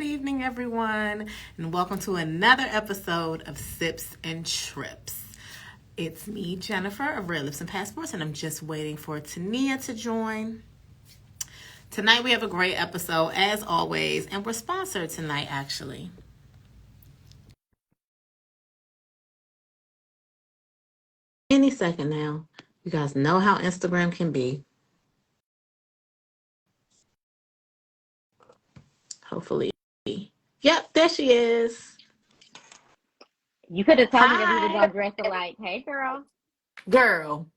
evening, everyone, and welcome to another episode of Sips and Trips. It's me, Jennifer of Red Lips and Passports, and I'm just waiting for Tania to join. Tonight we have a great episode, as always, and we're sponsored tonight, actually. Any second now. You guys know how Instagram can be. Hopefully. Yep, there she is. You could have told me that we were Hi. gonna dress alike. Hey, girl. Girl,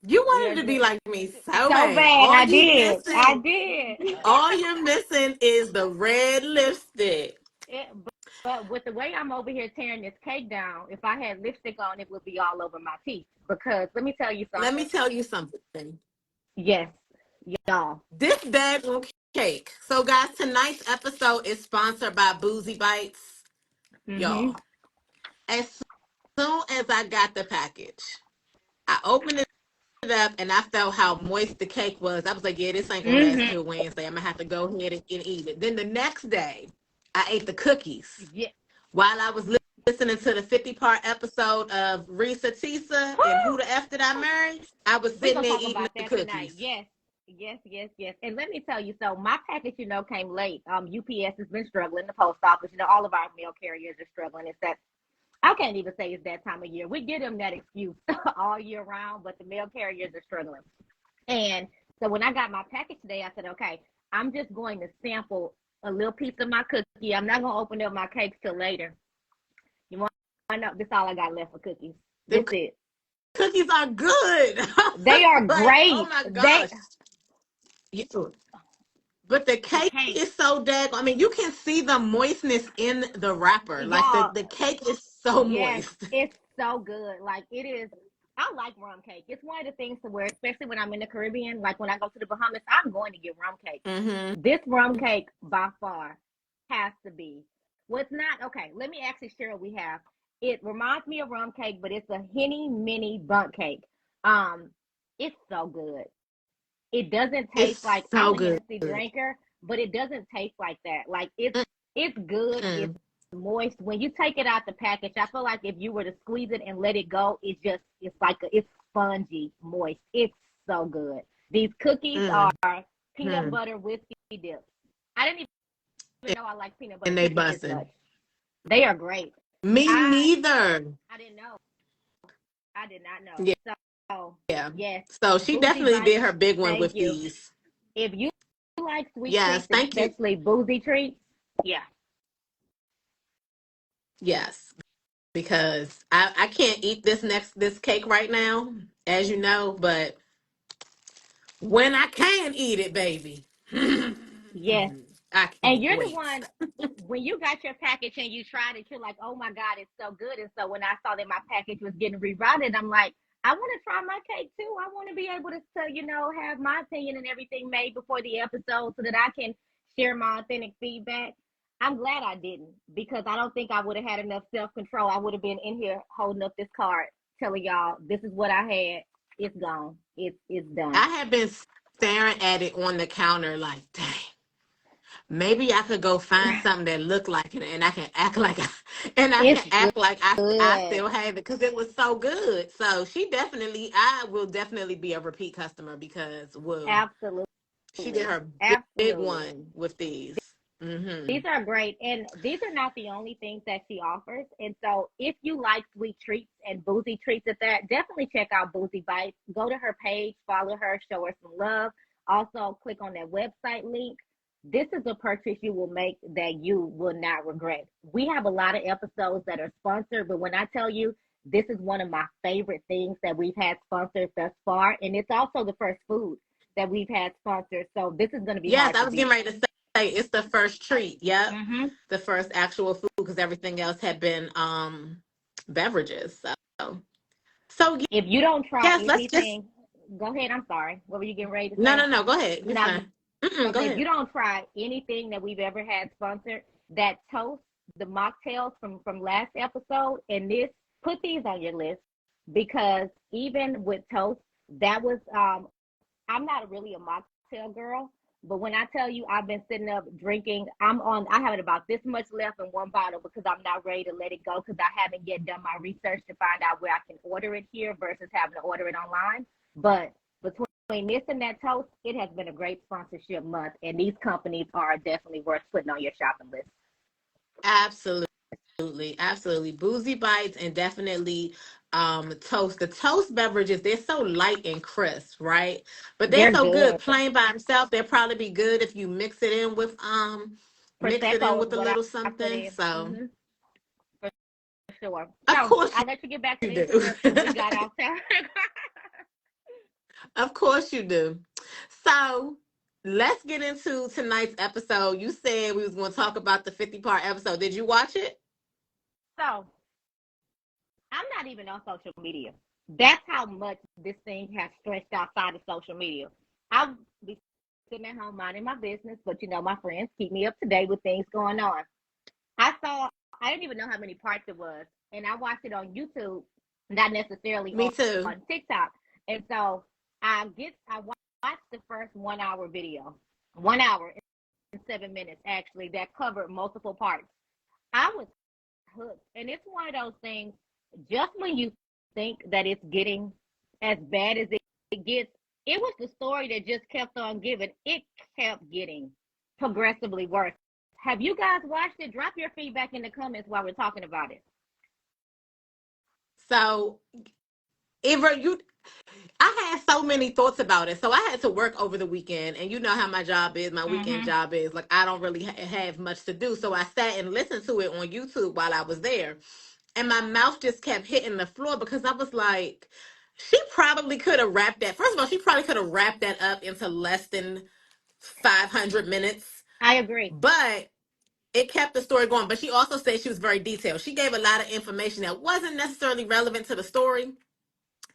you We are wanted to be like me so so bad. bad. I did. I did. All you're missing is the red lipstick. But with the way I'm over here tearing this cake down, if I had lipstick on, it would be all over my teeth. Because let me tell you Let me something. tell you something. Yes, y'all. This daggone cake. So, guys, tonight's episode is sponsored by Boozy Bites. Mhm. Y'all, as soon as I got the package, I opened it up and I felt how moist the cake was. I was like, yeah, this ain't gonna last Mhm. until Wednesday. I'm gonna have to go ahead and eat it. Then the next day, I ate the cookies Yeah. while I was listening to the 50-part episode of Risa Tisa and Who Woo! the F Did I Marry. I was We're sitting gonna there talk eating about the that tonight. cookies. Yes. Yes, yes, yes. And let me tell you, so my package, came late. UPS has been struggling, the post office, all of our mail carriers are struggling. It's that I can't even say it's that time of year. We give them that excuse all year round, but the mail carriers are struggling. And so when I got my package today, I said, okay, I'm just going to sample a little piece of my cookie. I'm not going to open up my cakes till later. You want to know? This is all I got left for cookies. Them This it. cookies are good. They are Like, oh great. my gosh. Yeah. But the The cake cake, is so dag. I mean, you can see the moistness in the wrapper. Like y'all. the cake is so Yes, moist. it's so good. Like it is. I like rum cake. It's one of the things to where, especially when I'm in the Caribbean, like when I go to the Bahamas, I'm going to get rum cake. Mm-hmm. This rum cake by far has to be. What's not okay? Let me actually share what we have. It reminds me of rum cake, but it's a Henny Mini Bunk Cake. Um, it's so good. It doesn't taste It's like I'm so a good. Hennessy drinker, but it doesn't taste like that. Like it's good. It's Mm-mm. moist. When you take it out the package, I feel like if you were to squeeze it and let it go, it's like it's spongy, moist. It's so good. These cookies are peanut Mm-hmm. butter whiskey dips. I didn't even know I like peanut butter And they cookies this bussin'. much. They are great. Me I neither. I didn't know. I did not know. Yeah. So Yeah. yes, So she Boozy definitely Bites. did her big one Thank with you. these. If you like sweet Yes. treats, Thank you. especially boozy treats, yeah. Yes. Because I can't eat this cake right now, as you know, but when I can eat it, baby, Yes. I And can't you're the wait. one when you got your package and you tried it, you're like, oh my God, it's so good. And so when I saw that my package was getting rerouted, I'm like, I want to try my cake too. I want to be able to have my opinion and everything made before the episode so that I can share my authentic feedback. I'm glad I didn't because I don't think I would have had enough self control. I would have been in here holding up this card, telling y'all this is what I had. It's gone. It's done. I have been staring at it on the counter like, dang, maybe I could go find something that looked like it, and I can act like It's I good. still have it because it was so good. So I will definitely be a repeat customer because whoa, Absolutely. she did her big Absolutely. one with these. Mm-hmm. These are great. And these are not the only things that she offers. And so if you like sweet treats and boozy treats at that, definitely check out Boozy Bites. Go to her page, follow her, show her some love. Also, click on that website link. This is a purchase you will make that you will not regret. We have a lot of episodes that are sponsored, but when I tell you, this is one of my favorite things that we've had sponsored thus far. And it's also the first food that we've had sponsored. So this is going to be Yes, hard I to was getting beat. ready to say it's the first treat. Yep, Mm-hmm. the first actual food because everything else had been beverages. So If you don't try yes, let's just anything, go ahead. I'm sorry. What were you getting ready to no say? no no. Go ahead. You're Now, fine. Mm-mm, go okay, if you ahead. don't try anything that we've ever had sponsored, that toast, the mocktails from last episode, and this, put these on your list because even with toast, that was I'm not really a mocktail girl, But when I tell you I've been sitting up drinking, I have about this much left in one bottle because I'm not ready to let it go because I haven't yet done my research to find out where I can order it here versus having to order it online. But between this and that toast, it has been a great sponsorship month, and these companies are definitely worth putting on your shopping list. Absolutely. Absolutely. Boozy Bites and definitely toast. The toast beverages, they're so light and crisp, right? But they're They're so good. good. Plain by themselves, they'll probably be good if you mix it in Prosecco is with a what little I put something. in. So For sure. of So course I'll let you get back to you these do. strips because we got off there. Of course you do. So let's get into tonight's episode. You said we was going to talk about the 50-part episode. Did you watch it? So I'm not even on social media. That's how much this thing has stretched outside of social media. I'll be sitting at home minding my business, but my friends keep me up to date with things going on. I didn't even know how many parts it was, and I watched it on YouTube, not necessarily Me too. on TikTok. And so I watched the first 1 hour video, 1 hour and 7 minutes actually, that covered multiple parts. I was hooked, and it's one of those things. Just when you think that it's getting as bad as it gets, it was the story that just kept on giving. It kept getting progressively worse. Have you guys watched it? Drop your feedback in the comments while we're talking about it. So, you I had so many thoughts about it. So I had to work over the weekend, and you know how my job is. My weekend Mm-hmm. job is like I don't really have much to do. So I sat and listened to it on YouTube while I was there, and my mouth just kept hitting the floor because I was like, she probably could have wrapped that. First of all, she probably could have wrapped that up into less than 500 minutes, I agree. but it kept the story going. But she also said she was very detailed. She gave a lot of information that wasn't necessarily relevant to the story,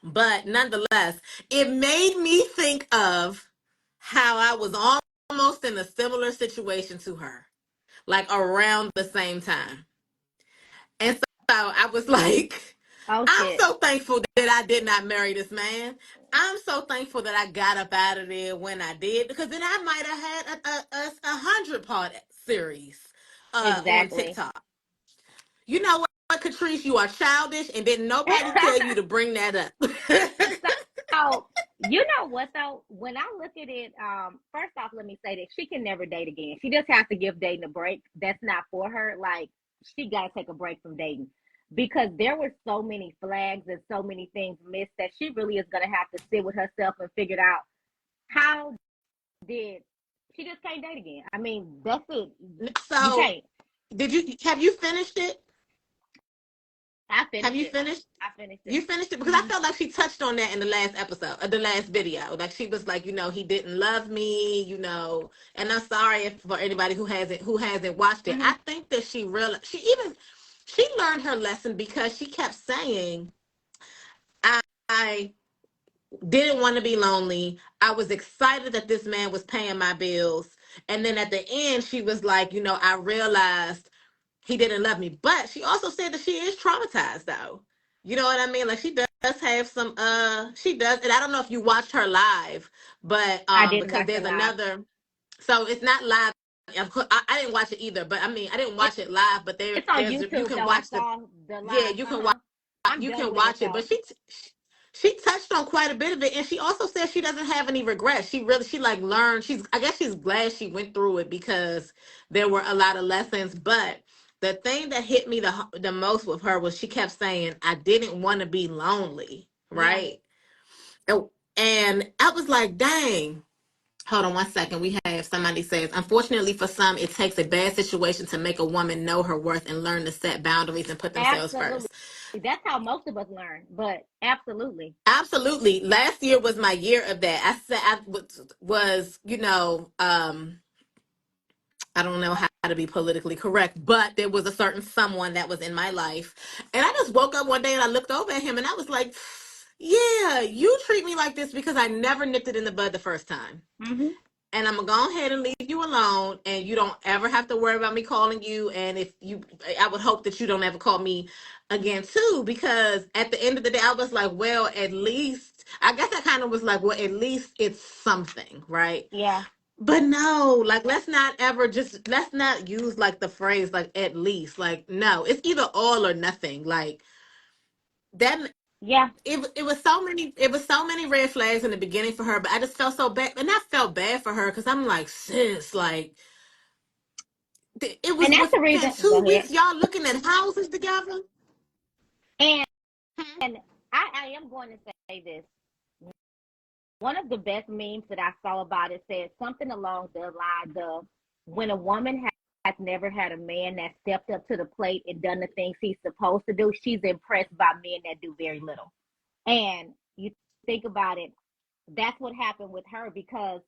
but nonetheless, it made me think of how I was almost in a similar situation to her, like around the same time. And so I was like, Oh I'm shit. so thankful that I did not marry this man. I'm so thankful that I got up out of there when I did, because then I might have had a 100-part series on Exactly. TikTok. You know what, Catrice? You are childish, and didn't nobody tell you to bring that up. So you know what though? When I look at it, first off, let me say that she can never date again. She just has to give dating a break. That's not for her. Like, she gotta take a break from dating because there were so many flags and so many things missed that she really is gonna have to sit with herself and figure out how did she just can't date again. I mean, that's it. You So, can't. have you finished it? I Have finished you it. finished? I finished it. You finished it because I Mm-hmm. felt like she touched on that in the last episode, the last video. Like she was like, he didn't love me, And I'm sorry for anybody who hasn't watched it. Mm-hmm. I think that she learned her lesson because she kept saying, I didn't want to be lonely. I was excited that this man was paying my bills, and then at the end, she was like, I realized he didn't love me. But she also said that she is traumatized though. You know what I mean? Like she does have some she does, and I don't know if you watched her live, but I didn't because watch it there's live. another, so it's not live. Of course, I didn't watch it either, but I mean I didn't watch it live, but It's on there's you YouTube can though. I watch the saw the yeah, live. Uh-huh. I'm you done can with it watch it. though. But she touched on quite a bit of it, and she also said she doesn't have any regrets. She like learned. I guess she's glad she went through it because there were a lot of lessons. But the thing that hit me the most with her was she kept saying, "I didn't want to be lonely," Yeah. right? And I was like, "Dang." Hold on one second. We have somebody says, unfortunately for some, it takes a bad situation to make a woman know her worth and learn to set boundaries and put themselves Absolutely. first. That's how most of us learn. But absolutely. Absolutely. Last year was my year of that. I said was, I don't know how to be politically correct, but there was a certain someone that was in my life. And I just woke up one day and I looked over at him and I was like, yeah, you treat me like this because I never nipped it in the bud the first time. Mm-hmm. And I'm gonna go ahead and leave you alone, and you don't ever have to worry about me calling you. And I would hope that you don't ever call me again too, because at the end of the day, I was like, well, at least I guess I kind of was like, well, at least it's something, right? Yeah. But no, like let's not use like the phrase like at least. Like no, it's either all or nothing. Like that Yeah. it was so many red flags in the beginning for her, but I just felt so bad, and I felt bad for her because I'm like, sis, like it And was that's the reason. within two Go ahead. weeks y'all looking at houses together. And Hmm. I am going to say this. One of the best memes that I saw about it said something along the lines of when a woman has never had a man that stepped up to the plate and done the things he's supposed to do, she's impressed by men that do very little. And you think about it, that's what happened with her because,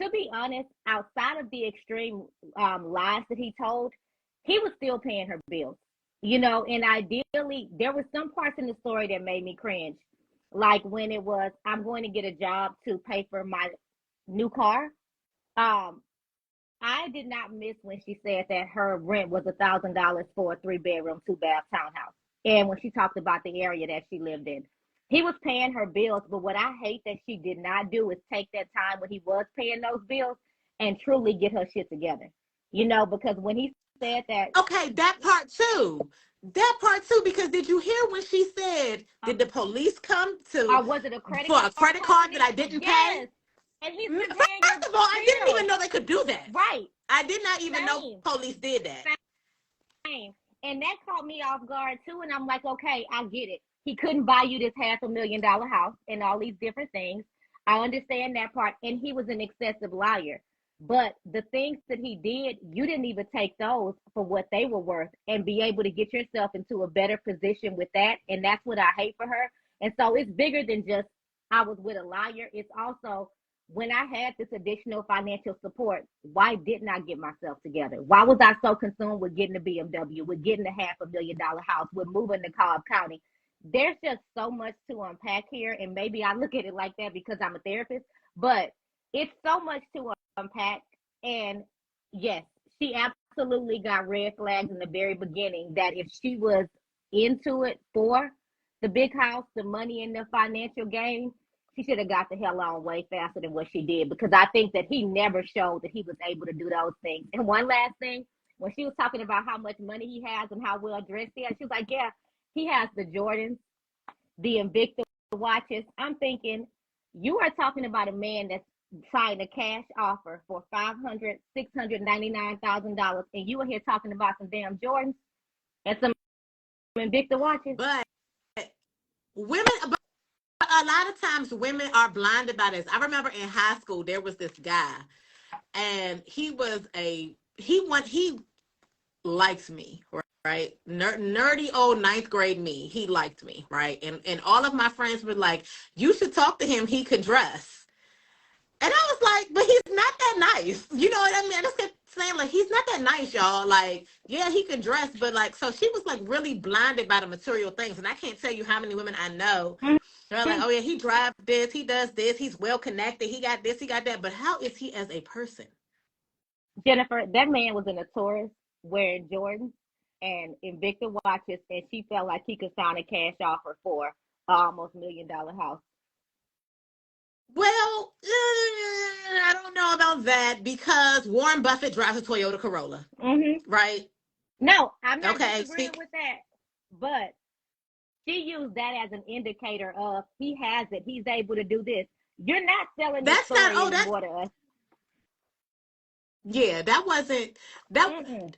to be honest, outside of the extreme lies that he told, he was still paying her bills. And ideally, there were some parts in the story that made me cringe. Like when it was, I'm going to get a job to pay for my new car. Um, I did not miss when she said that her rent was $1,000 for a 3 bedroom, 2 bath townhouse. And when she talked about the area that she lived in, he was paying her bills. But what I hate that she did not do is take that time when he was paying those bills and truly get her shit together. Because when he said that, Okay, that part too. That part too, because did you hear when she said, did the police come to or was it a credit for a card credit card that company? I didn't pay? Yes. And he's been paying your First of all, I didn't even bills. know they could do that. Right. I did not even know Same. police did that. Same. And that caught me off guard too. And I'm like, okay, I get it. He couldn't buy you this $500,000 house and all these different things. I understand that part. And he was an excessive liar. But the things that he did, you didn't even take those for what they were worth and be able to get yourself into a better position with that. And that's what I hate for her. And so it's bigger than just I was with a liar. It's also when I had this additional financial support, why didn't I get myself together? Why was I so consumed with getting a BMW, with getting a $500,000 house, with moving to Cobb County? There's just so much to unpack here. And maybe I look at it like that because I'm a therapist, but it's so much to unpack. And yes, she absolutely got red flags in the very beginning that if she was into it for the big house, the money, and the financial gain, she should have got the hell on way faster than what she did because I think that he never showed that he was able to do those things. And one last thing, when she was talking about how much money he has and how well dressed he is, she was like, yeah, he has the Jordans, the Invicta watches. I'm thinking, you are talking about a man that's trying a cash offer for $699,000, and you are here talking about some damn Jordans and some Invicta watches. But women, but a lot of times women are blinded by this. I remember in high school there was this guy, and he liked me, right? Nerdy old ninth grade me. He liked me, right? And all of my friends were like, "You should talk to him. He could dress." And I was like, "But he's not that nice." You know what I mean? I just kept saying like, "He's not that nice, y'all." Like, yeah, he can dress, but like, so she was like really blinded by the material things. And I can't tell you how many women I know. They're like, "Oh yeah, he drives this, he does this, he's well connected, he got this, he got that." But how is he as a person? Jennifer, that man was in a tourist wearing Jordans and Invicta watches, and she felt like he could sign a cash offer for almost $1 million house. Well, I don't know about that because Warren Buffett drives a Toyota Corolla, Mm-hmm. right? No, I'm not Okay, disagreeing see, with that, but she used that as an indicator of he has it. He's able to do this. You're not selling this that's not. story Oh, that anymore to us. yeah, that wasn't that. Mm-mm.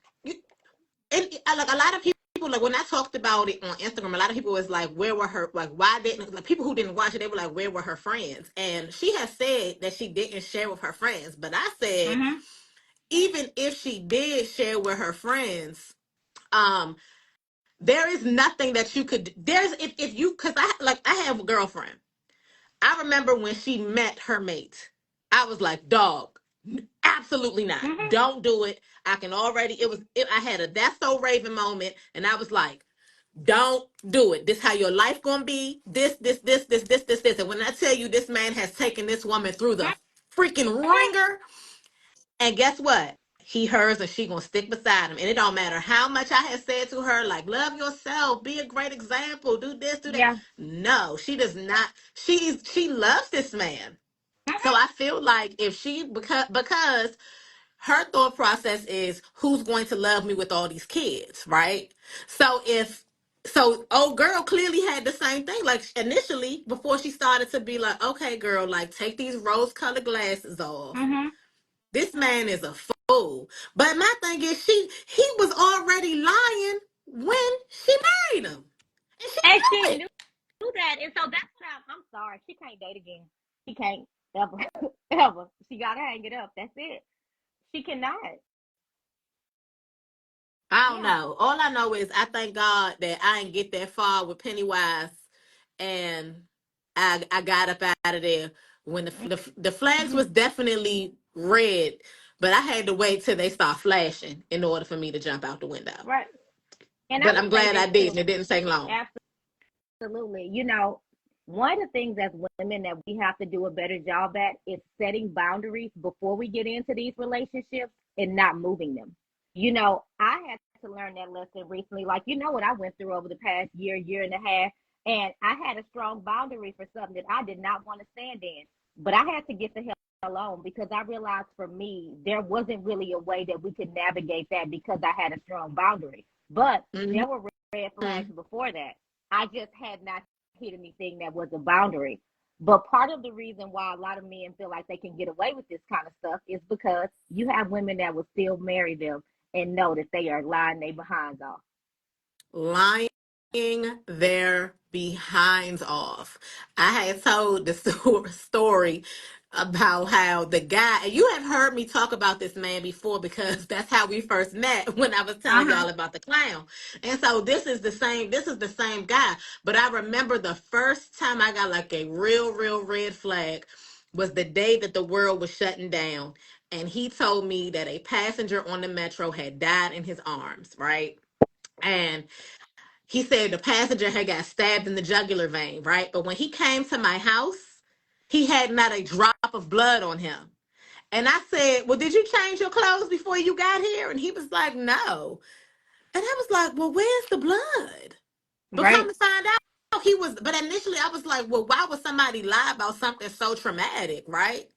And like a lot of people, like when I talked about it on Instagram, a lot of people was like, "Where were her? Like, why didn't like people who didn't watch it? They were like, where were her friends?" And she has said that she didn't share with her friends, but I said Mm-hmm. even if she did share with her friends, um, there is nothing that you could. There's if you because I have a girlfriend. I remember when she met her mate. I was like, dog, absolutely not. Mm-hmm. Don't do it. I can already, I had a that's so Raven moment. And I was like, don't do it. This how your life gonna be. This. And when I tell you this man has taken this woman through the freaking ringer, and guess what? He, hers, and she gonna stick beside him. And it don't matter how much I have said to her, like, love yourself, be a great example, do this, do that. Yeah. No, she does not. She loves this man. So I feel like if she, because her thought process is who's going to love me with all these kids, right? So old girl clearly had the same thing. Like initially, before she started to be like, okay, girl, like take these rose-colored glasses off. Mm-hmm. This man is a fool. But my thing is, he was already lying when she married him, and she And she knew knew it. that. And so that's what I'm sorry. She can't date again. She can't ever. Ever. She gotta hang it up. That's it. She cannot. I don't Yeah. know. All I know is I thank God that I didn't get that far with Pennywise, and I got up out of there when the flags Mm-hmm. was definitely red, but I had to wait till they start flashing in order for me to jump out the window. Right. And I'm But gonna I'm say glad I this did, too. and it didn't take long. Absolutely. You know, one of the things as women that we have to do a better job at is setting boundaries before we get into these relationships and not moving them. You know, I had to learn that lesson recently. Like, you know what I went through over the past year, year and a half, and I had a strong boundary for something that I did not want to stand in. But I had to get the hell alone because I realized for me, there wasn't really a way that we could navigate that because I had a strong boundary. But there were red flags Mm-hmm. before that. I just had not hit anything that was a boundary. But part of the reason why a lot of men feel like they can get away with this kind of stuff is because you have women that will still marry them and know that they are lying their behinds off. Lying their behinds off. I had told the story about how the guy, and you have heard me talk about this man before because that's how we first met when I was telling Uh-huh. y'all about the clown. And so this is the same guy. But I remember the first time I got like a real red flag was the day that the world was shutting down. And he told me that a passenger on the metro had died in his arms, right? And he said the passenger had got stabbed in the jugular vein, right? But when he came to my house, he had not a drop of blood on him. And I said, well, did you change your clothes before you got here? And he was like, no. And I was like, well, where's the blood? But come Right. to find out, he was, but initially I was like, well, why would somebody lie about something so traumatic, right?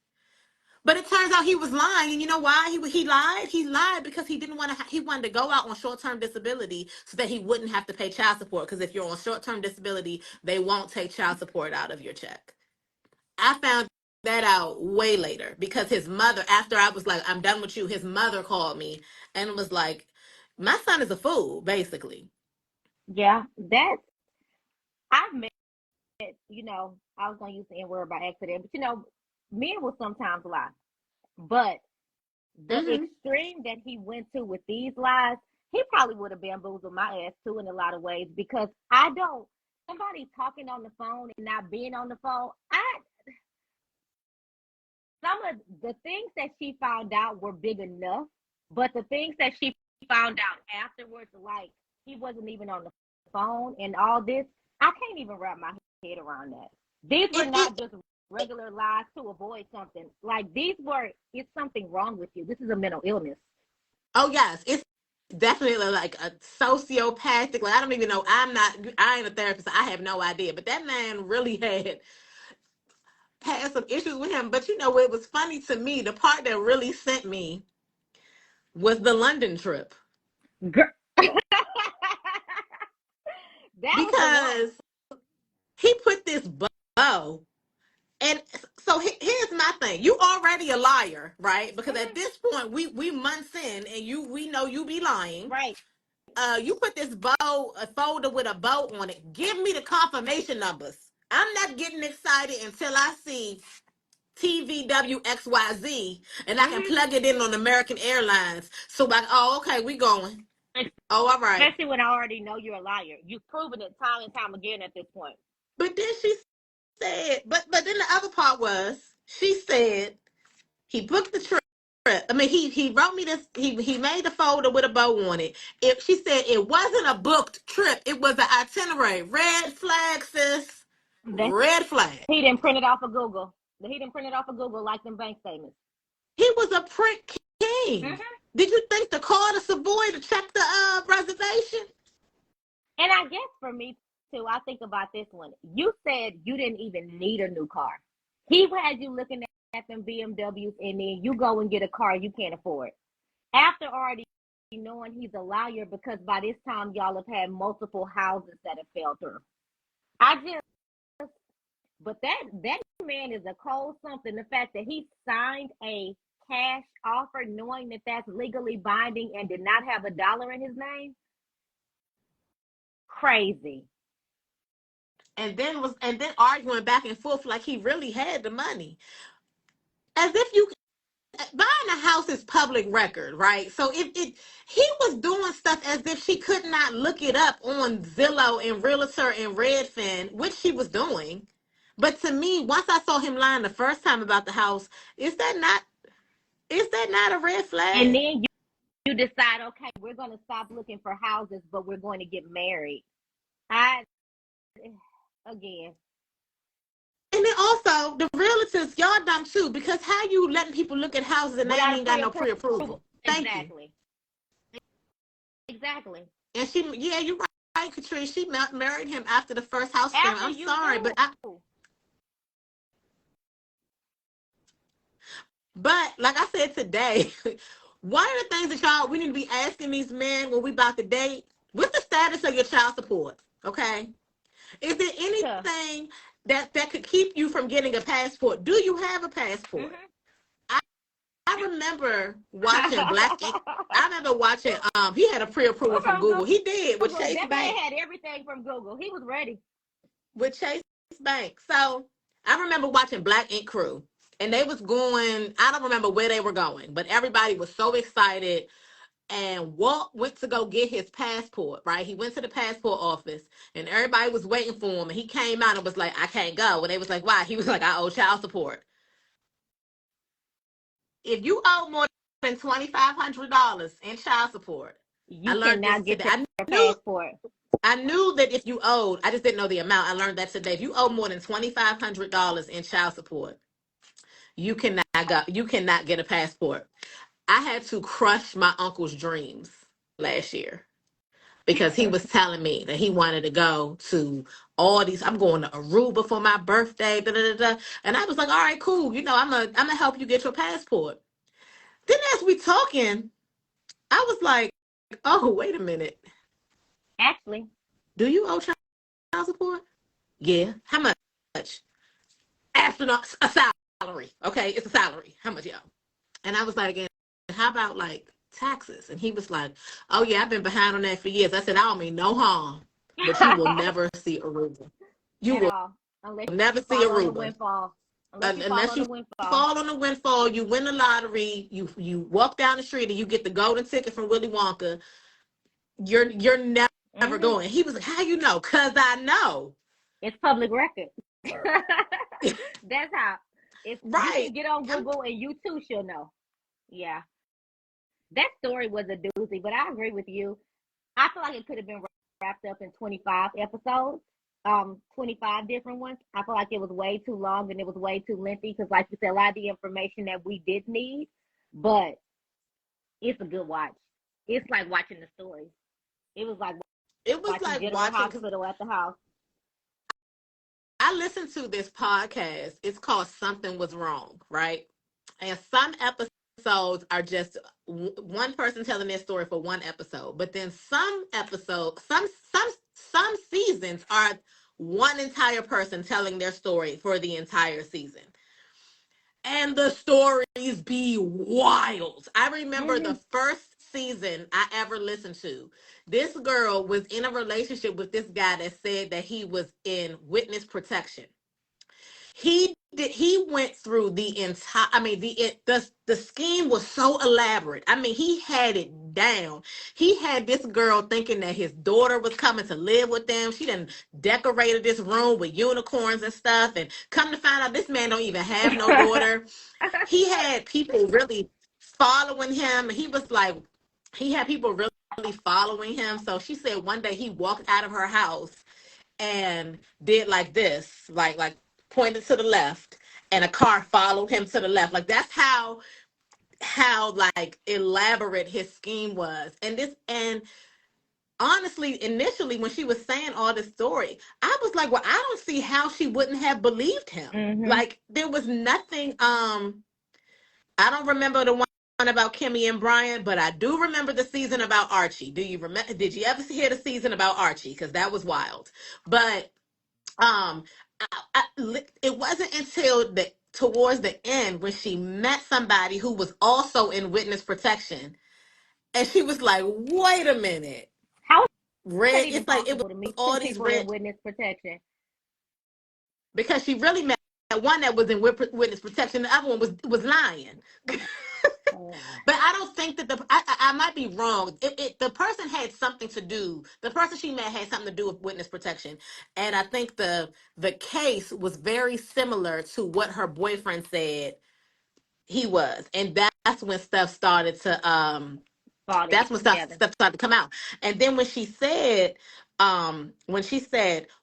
But it turns out he was lying, and you know why he lied? He lied because he didn't want to. He wanted to go out on short term disability so that he wouldn't have to pay child support. Because if you're on short term disability, they won't take child support out of your check. I found that out way later because his mother, after I was like, "I'm done with you," his mother called me and was like, "My son is a fool," basically. Yeah. That's I've met, I was gonna use the N word by accident, but men will sometimes lie. But the Hmm. extreme that he went to with these lies, he probably would have bamboozled my ass too in a lot of ways because I don't somebody talking on the phone and not being on the phone. I Some of the things that she found out were big enough, but the things that she found out afterwards, like he wasn't even on the phone and all this, I can't even wrap my head around that. These were It. not just regular lies to avoid something. Like these were, it's something wrong with you. This is a mental illness. Oh yes, it's definitely like a sociopathic. Like I don't even know. I ain't a therapist. So I have no idea. But that man really had some issues with him. But you know, it was funny to me. The part that really sent me was the London trip Girl. That was the one. because he put this bow. And so here's my thing. You already a liar, right? Because at Mhm. this point, we months in, and we know you be lying. Right. You put this bow, a folder with a bow on it. Give me the confirmation numbers. I'm not getting excited until I see TVWXYZ and I can Hmm. plug it in on American Airlines. So like, oh, okay, we going. Oh, all right. Especially when I already know you're a liar. You've proven it time and time again at this point. But then she said, but then the other part was she said he booked the trip. I mean, he wrote me this. He made a folder with a bow on it. If she said it wasn't a booked trip, it was an itinerary. Red flag, sis. That Red flag. he didn't print it off of Google. He didn't print it off of Google like them bank statements. He was a print king. Hmm. Did you think to call the Savoy to check the reservation? And I guess for me too, I think about this one. You said you didn't even need a new car. He had you looking at them BMWs, and then you go and get a car you can't afford. After already knowing he's a liar, because by this time y'all have had multiple houses that have fell through. I just, but that man is a cold something. The fact that he signed a cash offer knowing that that's legally binding and did not have a dollar in his name, crazy. And then arguing back and forth like he really had the money, as if you buying a house is public record, right? So if it he was doing stuff as if she could not look it up on Zillow and Realtor and Redfin, which she was doing. But to me, once I saw him lying the first time about the house, is that not a red flag? And then you decide, okay, we're going to stop looking for houses, but we're going to get married. Again. And then also the realtors, y'all dumb too, because how you letting people look at houses and they ain't even got no pre-approval? Exactly. Exactly. And you're right, Katrina. She married him after the first house film. I'm sorry, but like I said today, one of the things that we need to be asking these men when we about to date, what's the status of your child support? Okay. Is there anything that could keep you from getting a passport? Do you have a passport? Mm-hmm. I remember watching Black Ink. I remember watching, he had a pre-approval from Google. He did with Chase Bank. That man had everything from Google. He was ready. With Chase Bank. So I remember watching Black Ink Crew. And they was going, I don't remember where they were going, but everybody was so excited. And Walt went to go get his passport, right? He went to the passport office and everybody was waiting for him. And he came out and was like, I can't go. And they was like, why? He was like, I owe child support. If you owe more than $2,500 in child support, you cannot get your passport. I knew that if you owed, I just didn't know the amount. I learned that today. If you owe more than $2,500 in child support, you cannot get a passport. I had to crush my uncle's dreams last year because he was telling me that he wanted to go to all these. I'm going to Aruba for my birthday, and I was like, all right, cool. I'm gonna help you get your passport. Then as we talking, I was like, oh, wait a minute. Actually, do you owe child support? Yeah. How much? Astronaut, a salary. Okay, it's a salary. How much, y'all? And I was like, and how about like taxes? And he was like, oh yeah, I've been behind on that for years. I said, I don't mean no harm, but you will never see Aruba. You will never see Aruba. Unless you fall on the windfall, you win the lottery, you walk down the street and you get the golden ticket from Willy Wonka. You're never going. He was like, how you know? Because I know. It's public record. That's how. If you can get on Google and you too she'll know. Yeah. That story was a doozy, but I agree with you. I feel like it could have been wrapped up in 25 episodes, 25 different ones. I feel like it was way too long and it was way too lengthy because, like you said, a lot of the information that we did need, but it's a good watch. It's like watching the story. It was like watching Hospital at the House. I listened to this podcast. It's called Something Was Wrong, right? And some episodes are just one person telling their story for one episode, but then some seasons are one entire person telling their story for the entire season. And the stories be wild. I remember the first season I ever listened to. This girl was in a relationship with this guy that said that he was in witness protection. He went through the entire, the scheme was so elaborate. I mean, he had it down. He had this girl thinking that his daughter was coming to live with them. She done decorated this room with unicorns and stuff. And come to find out, this man don't even have no daughter. He had people really following him. He was like, he had people really following him. So she said one day he walked out of her house and did like this, like pointed to the left, and a car followed him to the left. Like that's how like elaborate his scheme was. And honestly, initially when she was saying all this story, I was like, well, I don't see how she wouldn't have believed him. Mm-hmm. Like there was nothing. I don't remember the one about Kimmy and Brian, but I do remember the season about Archie. Do you remember? Did you ever hear the season about Archie? Because that was wild. But um, it wasn't until the towards the end when she met somebody who was also in witness protection, and she was like, "Wait a minute, How is that red." even It's like it was possible to meet two all these people in red witness protection? because she really met one that was in witness protection. The other one was lying. Oh. But I don't think that I might be wrong. The person had something to do. The person she met had something to do with witness protection, and I think the case was very similar to what her boyfriend said he was, and that's when stuff started to Fall that's when together. stuff started to come out. And then when she said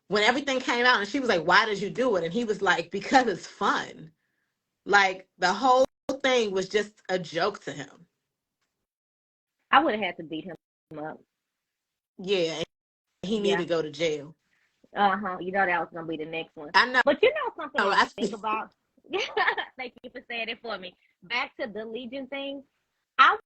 when everything came out, and she was like, "Why did you do it?" And he was like, "Because it's fun." Like the whole thing was just a joke to him. I would have had to beat him up. Yeah, he need Yeah. to go to jail. Uh-huh. You know that was gonna be the next one. I know. But you know something to I think see. about? Thank you for saying it for me. Back to the Legion thing. I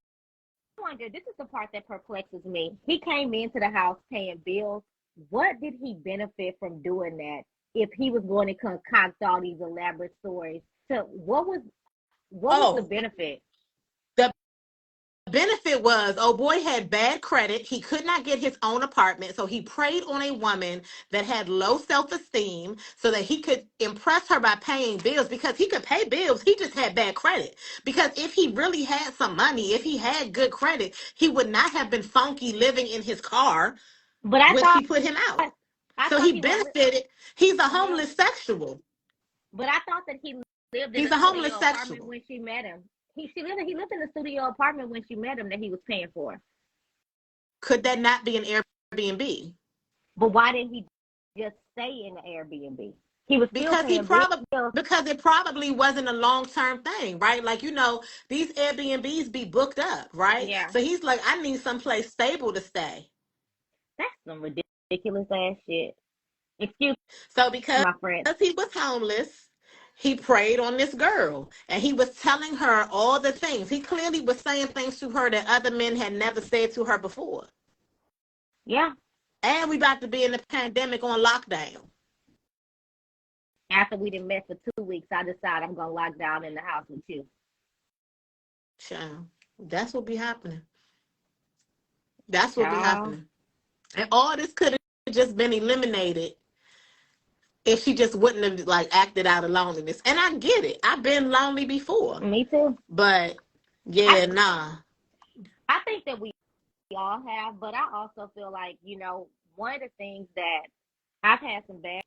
wonder, this is the part that perplexes me. He came into the house paying bills. What did he benefit from doing that if he was going to concoct all these elaborate stories? So what was the Oh, benefit? the benefit was, oh boy had bad credit. He could not get his own apartment, so he preyed on a woman that had low self-esteem so that he could impress her by paying bills because he could pay bills. He just had bad credit. Because if he really had some money, if he had good credit, he would not have been funky living in his car But I when thought she put him out. I So thought he he had benefited. He's a well, homeless sexual. but I thought that he lived in He's a a homeless studio apartment sexual. when she met him. He lived in a studio apartment when she met him that he was paying for. Could that not be an Airbnb? But why didn't he just stay in the Airbnb? He was still Because he paying probably bills. because it probably wasn't a long-term thing, right? Like these Airbnbs be booked up, right? Yeah, So he's like, I need someplace stable to stay. that's some ridiculous ass shit. Excuse So because my friend. he was homeless, he preyed on this girl and he was telling her all the things. He clearly was saying things to her that other men had never said to her before. Yeah, And we about to be in the pandemic on lockdown. after we done met for 2 weeks, I decide I'm gonna lock down in the house with you. Child, that's what be happening. That's what be Child, happening. And all this could have just been eliminated if she just wouldn't have like acted out of loneliness. And I get it. I've been lonely before. me too. But I yeah, nah. I think that we all have, but I also feel like one of the things that I've had some bad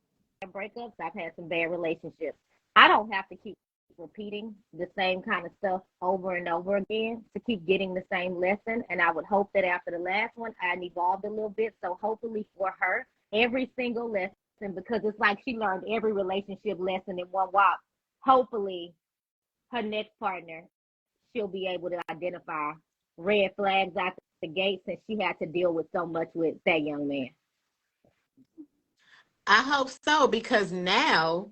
breakups, I've had some bad relationships. I don't have to keep repeating the same kind of stuff over and over again to keep getting the same lesson. And I would hope that after the last one, I evolved a little bit. So hopefully for her, every single lesson, because it's like she learned every relationship lesson in one walk. Hopefully, her next partner, she'll be able to identify red flags out the gate since she had to deal with so much with that young man. I hope so because now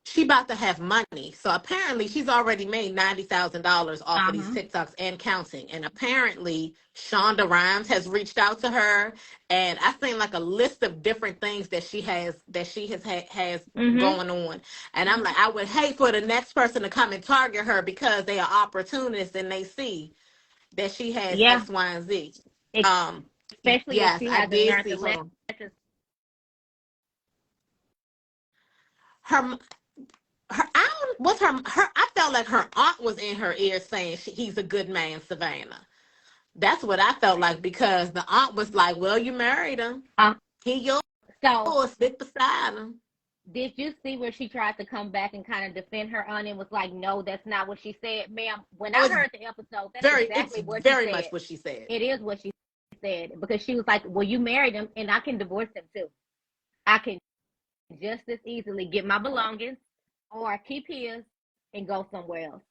she about to have money. So apparently she's already made $90,000 off of these Uh-huh. TikToks and counting. And apparently Shonda Rhimes has reached out to her, and I seen like a list of different things that she has Mm-hmm. going on. And I'm like, I would hate for the next person to come and target her because they are opportunists and they see that she has Yeah. X, Y, and Z. Um, Especially if yes, she I hasn't did learned see. the Hold on. lesson. Her I don't, what's her I felt like her aunt was in her ear saying he's a good man, Savannah. That's what I felt like because the aunt was like, well, you married him, Uh, he yours, so stick beside him. did you see where she tried to come back and kind of defend her aunt and was like, no, that's not what she said, ma'am? When Oh, I heard the episode, that's it's exactly what she very much said. what she said. It is what she said because she was like, well, you married him and I can divorce him too. I can just as easily get my belongings or keep his and go somewhere else.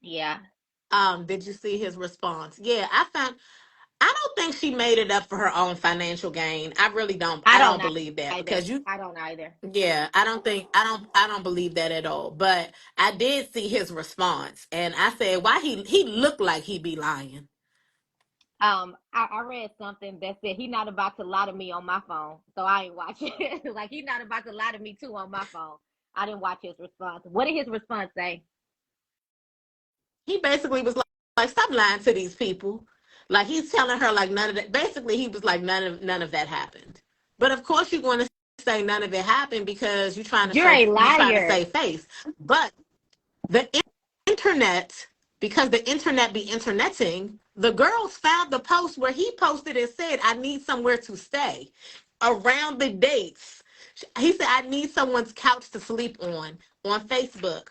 Yeah. Did you see his response? Yeah, I found I don't think she made it up for her own financial gain. I really don't. I I don't don't believe that either. because you. I don't either. Yeah, I don't believe that at all. But I did see his response, and I said, "Why he looked like he be lying." I read something that said he not about to lie to me on my phone, so I ain't watching it. Like he not about to lie to me too on my phone. I didn't watch his response. What did his response say? He basically was like, "Stop lying to these people." Like he's telling her like none of that. Basically, he was like none of that happened. But of course, you're going to say none of it happened because You're a you're trying to liar. save face. But the internet, because the internet be interneting, the girls found the post where he posted and said, "I need somewhere to stay." Around the dates, he said, "I need someone's couch to sleep on Facebook."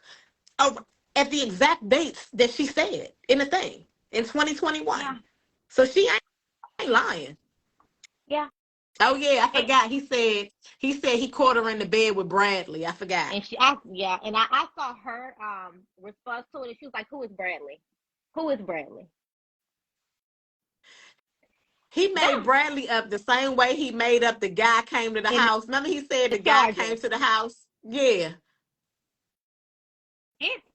Oh, at the exact dates that she said in the thing in Yeah, 2021. So she ain't lying. yeah. Oh yeah, I And, forgot. He said he caught her in the bed with Bradley. I forgot. yeah, and I saw her response to it, and she was like, "Who is Bradley? Who is Bradley?" He made That Bradley up the same way he made up the guy came to the in house. Remember he said the the guy came Charger. to the house? Yeah.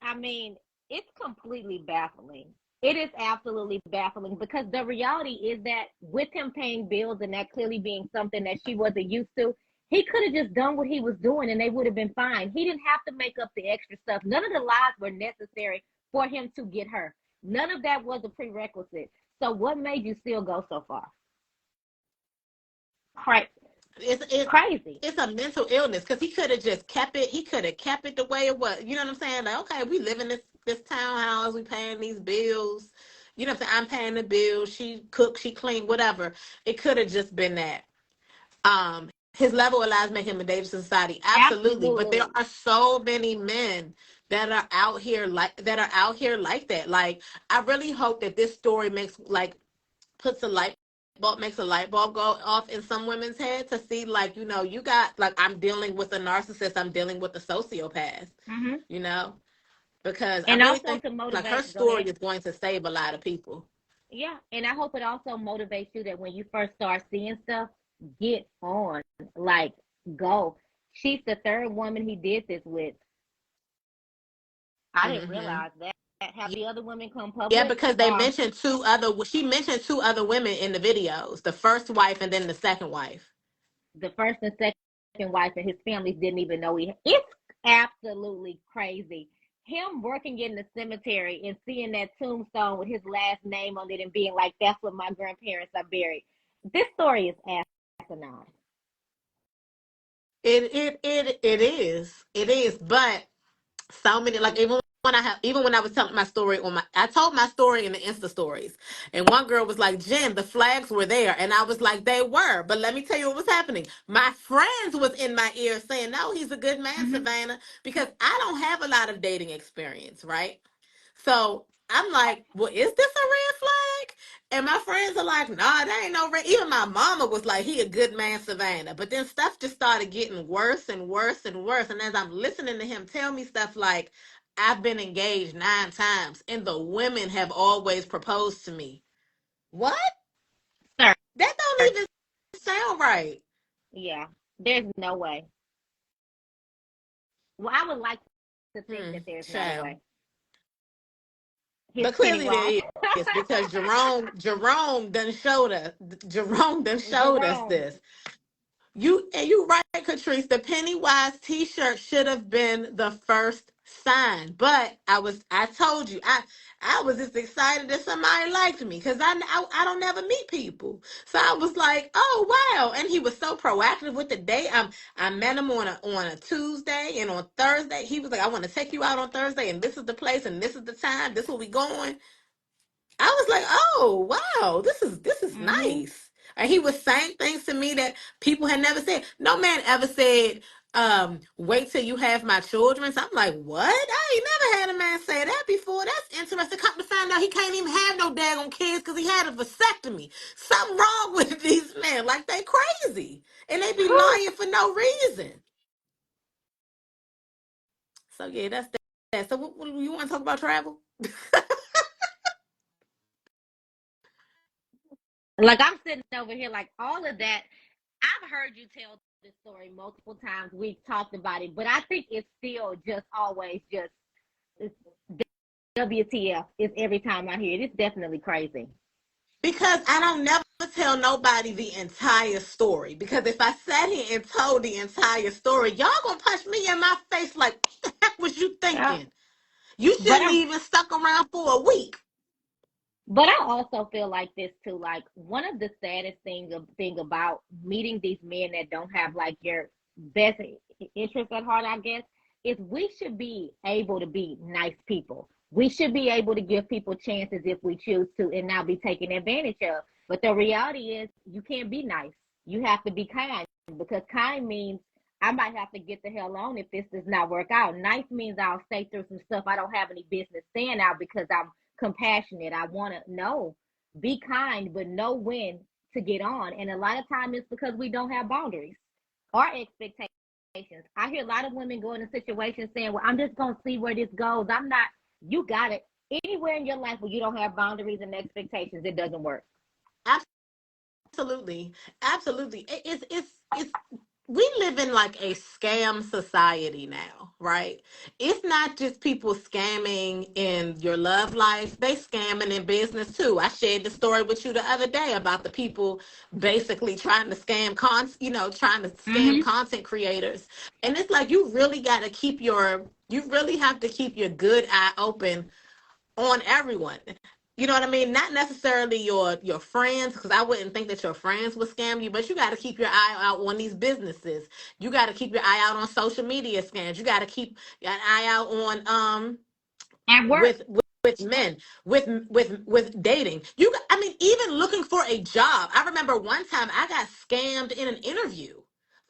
I mean, it's completely baffling. It is absolutely baffling because the reality is that with him paying bills and that clearly being something that she wasn't used to, he could have just done what he was doing and they would have been fine. He didn't have to make up the extra stuff. None of the lies were necessary for him to get her. None of that was a prerequisite. So what made you still go so far? Cra- It's Crazy. it's a mental illness because he could have just kept it. He could have kept it the way it was. You know what I'm saying? Like, okay, we live in this townhouse, we paying these bills. You know what I'm saying? I'm paying the bills. She cooked, she cleaned, whatever. It could have just been that. His level of lies make him a dangerous society, absolutely. But there Absolutely. are so many men that are out here like that. Like, I really hope that this story puts a light bulb makes a light bulb go off in some women's head to see, like, you got, like, I'm dealing with a narcissist, I'm dealing with a sociopath, Hmm. you know because I And really also think, to like, her motivate, go story ahead. is going to save a lot of people. Yeah, and I hope it also motivates you that when you first start seeing stuff, get on, like go. She's the third woman he did this with. I didn't Hmm. realize that. Have the other women come Yeah, public? because she mentioned two other women in the videos, the first wife and then the second wife. The first and second wife and his families didn't even know he. It's absolutely crazy. Him working in the cemetery and seeing that tombstone with his last name on it and being like, "That's where my grandparents are buried." This story is asinine. It is, but so many, like, even when I was telling my story I told my story in the Insta stories, and one girl was like, "Jen, the flags were there," and I was like, "They were," but let me tell you what was happening. My friends was in my ear saying, "No, he's a good man, Hmm. Savannah," because I don't have a lot of dating experience, right? So I'm like, "Well, is this a red flag?" And my friends are like, "Nah, that ain't no red." Even my mama was like, "He a good man, Savannah." But then stuff just started getting worse and worse and worse. And as I'm listening to him tell me stuff like, "I've been engaged 9 times and the women have always proposed to me." What? Sir, That don't even sound right. yeah, there's no way. Well, I would like to think that there's not a Child. way. His But Kenny clearly Ross. there is, because Jerome done showed us Jerome. this. You right, Catrice. The Pennywise T-shirt should have been the first sign, but I told you I was just excited that somebody liked me because I don't never meet people, so I was like, oh wow, and he was so proactive with the date. I met him on a Tuesday, and on Thursday he was like, "I want to take you out on Thursday, and this is the place, and this is the time, this where we going." I was like, "Oh wow, this is Hmm. nice." And he was saying things to me that people had never said. No man ever said, "Wait till you have my children." So I'm like, "What? I ain't never had a man say that before. That's interesting." Come to find out, he can't even have no daggone kids because he had a vasectomy. Something wrong with these men. Like, they crazy, and they be lying for no reason. So yeah, that's that. So what you want to talk about travel? Like I'm sitting over here, like all of that. I've heard you tell this story multiple times. We've talked about it, but I think it's still just always just it's WTF. It's every time I hear it. It's definitely crazy. Because I don't never tell nobody the entire story. Because if I sat here and told the entire story, y'all gonna punch me in my face like, what the heck was you Uh, thinking? You but shouldn't I'm even stuck around for a week. But I also feel like this too. Like one of the saddest thing about meeting these men that don't have like your best interest at heart, I guess, is we should be able to be nice people. We should be able to give people chances if we choose to, and not be taken advantage of. But the reality is, you can't be nice. You have to be kind, because kind means I might have to get the hell on if this does not work out. Nice means I'll stay through some stuff I don't have any business staying out because I'm compassionate. I want to know, be kind, but know when to get on. And a lot of time it's because we don't have boundaries or expectations. I hear a lot of women go into situations saying, well, I'm just going to see where this goes. I'm not, you got it. Anywhere in your life where you don't have boundaries and expectations, it doesn't work. Absolutely, absolutely. It's we live in like a scam society now, right? It's not just people scamming in your love life; they scamming in business too. I shared the story with you the other day about the people basically trying to trying to scam Mm-hmm. content creators, and it's like you really got to you really have to keep your good eye open on everyone. You know what I mean? Not necessarily your friends, because I wouldn't think that your friends would scam you, but you got to keep your eye out on these businesses. You got to keep your eye out on social media scams. You got to keep an eye out on At work. with men, with dating. I mean, even looking for a job. I remember one time I got scammed in an interview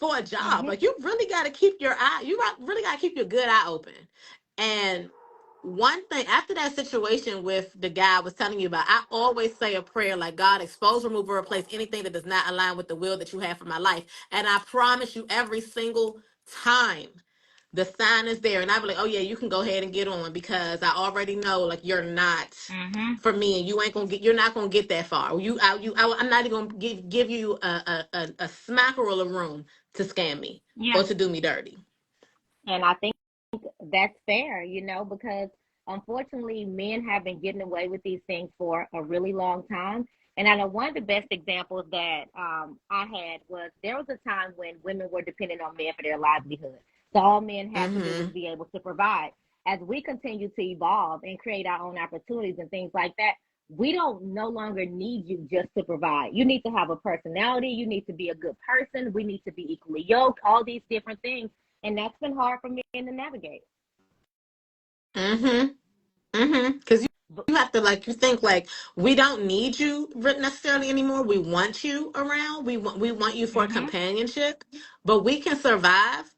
for a job. Mm-hmm. Like you really got to keep your eye. Really got to keep your good eye open. And one thing after that situation with the guy I was telling you about, I always say a prayer like, God, expose, remove, or replace anything that does not align with the will that you have for my life. And I promise you, every single time the sign is there, and I be like, oh yeah, you can go ahead and get on, because I already know like you're not Mm-hmm. for me, and you're not gonna get that far. I'm not even gonna give you a smackerel of room to scam me Yeah. or to do me dirty. And I think that's fair, because unfortunately, men have been getting away with these things for a really long time. And I know one of the best examples that I had was, there was a time when women were dependent on men for their livelihood. So all men had to do was Mm-hmm. be able to provide. As we continue to evolve and create our own opportunities and things like that, we don't no longer need you just to provide. You need to have a personality. You need to be a good person. We need to be equally yoked, all these different things. And that's been hard for men to navigate. Mm-hmm. Mm-hmm. Because But, you have to like you think like we don't need you necessarily anymore. We want you around. We want you for mm-hmm, companionship, but we can survive.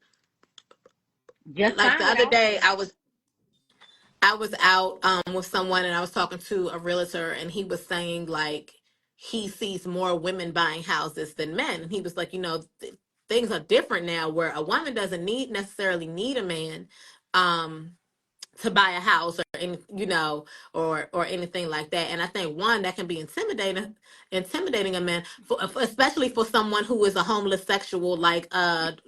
just Like the fine other without day, you. I was out with someone, and I was talking to a realtor, and he was saying like he sees more women buying houses than men, and he was like, things are different now where a woman doesn't necessarily need a man. Um, to buy a house or or anything like that. And I think one that can be intimidating a man, especially for someone who is a homeless sexual like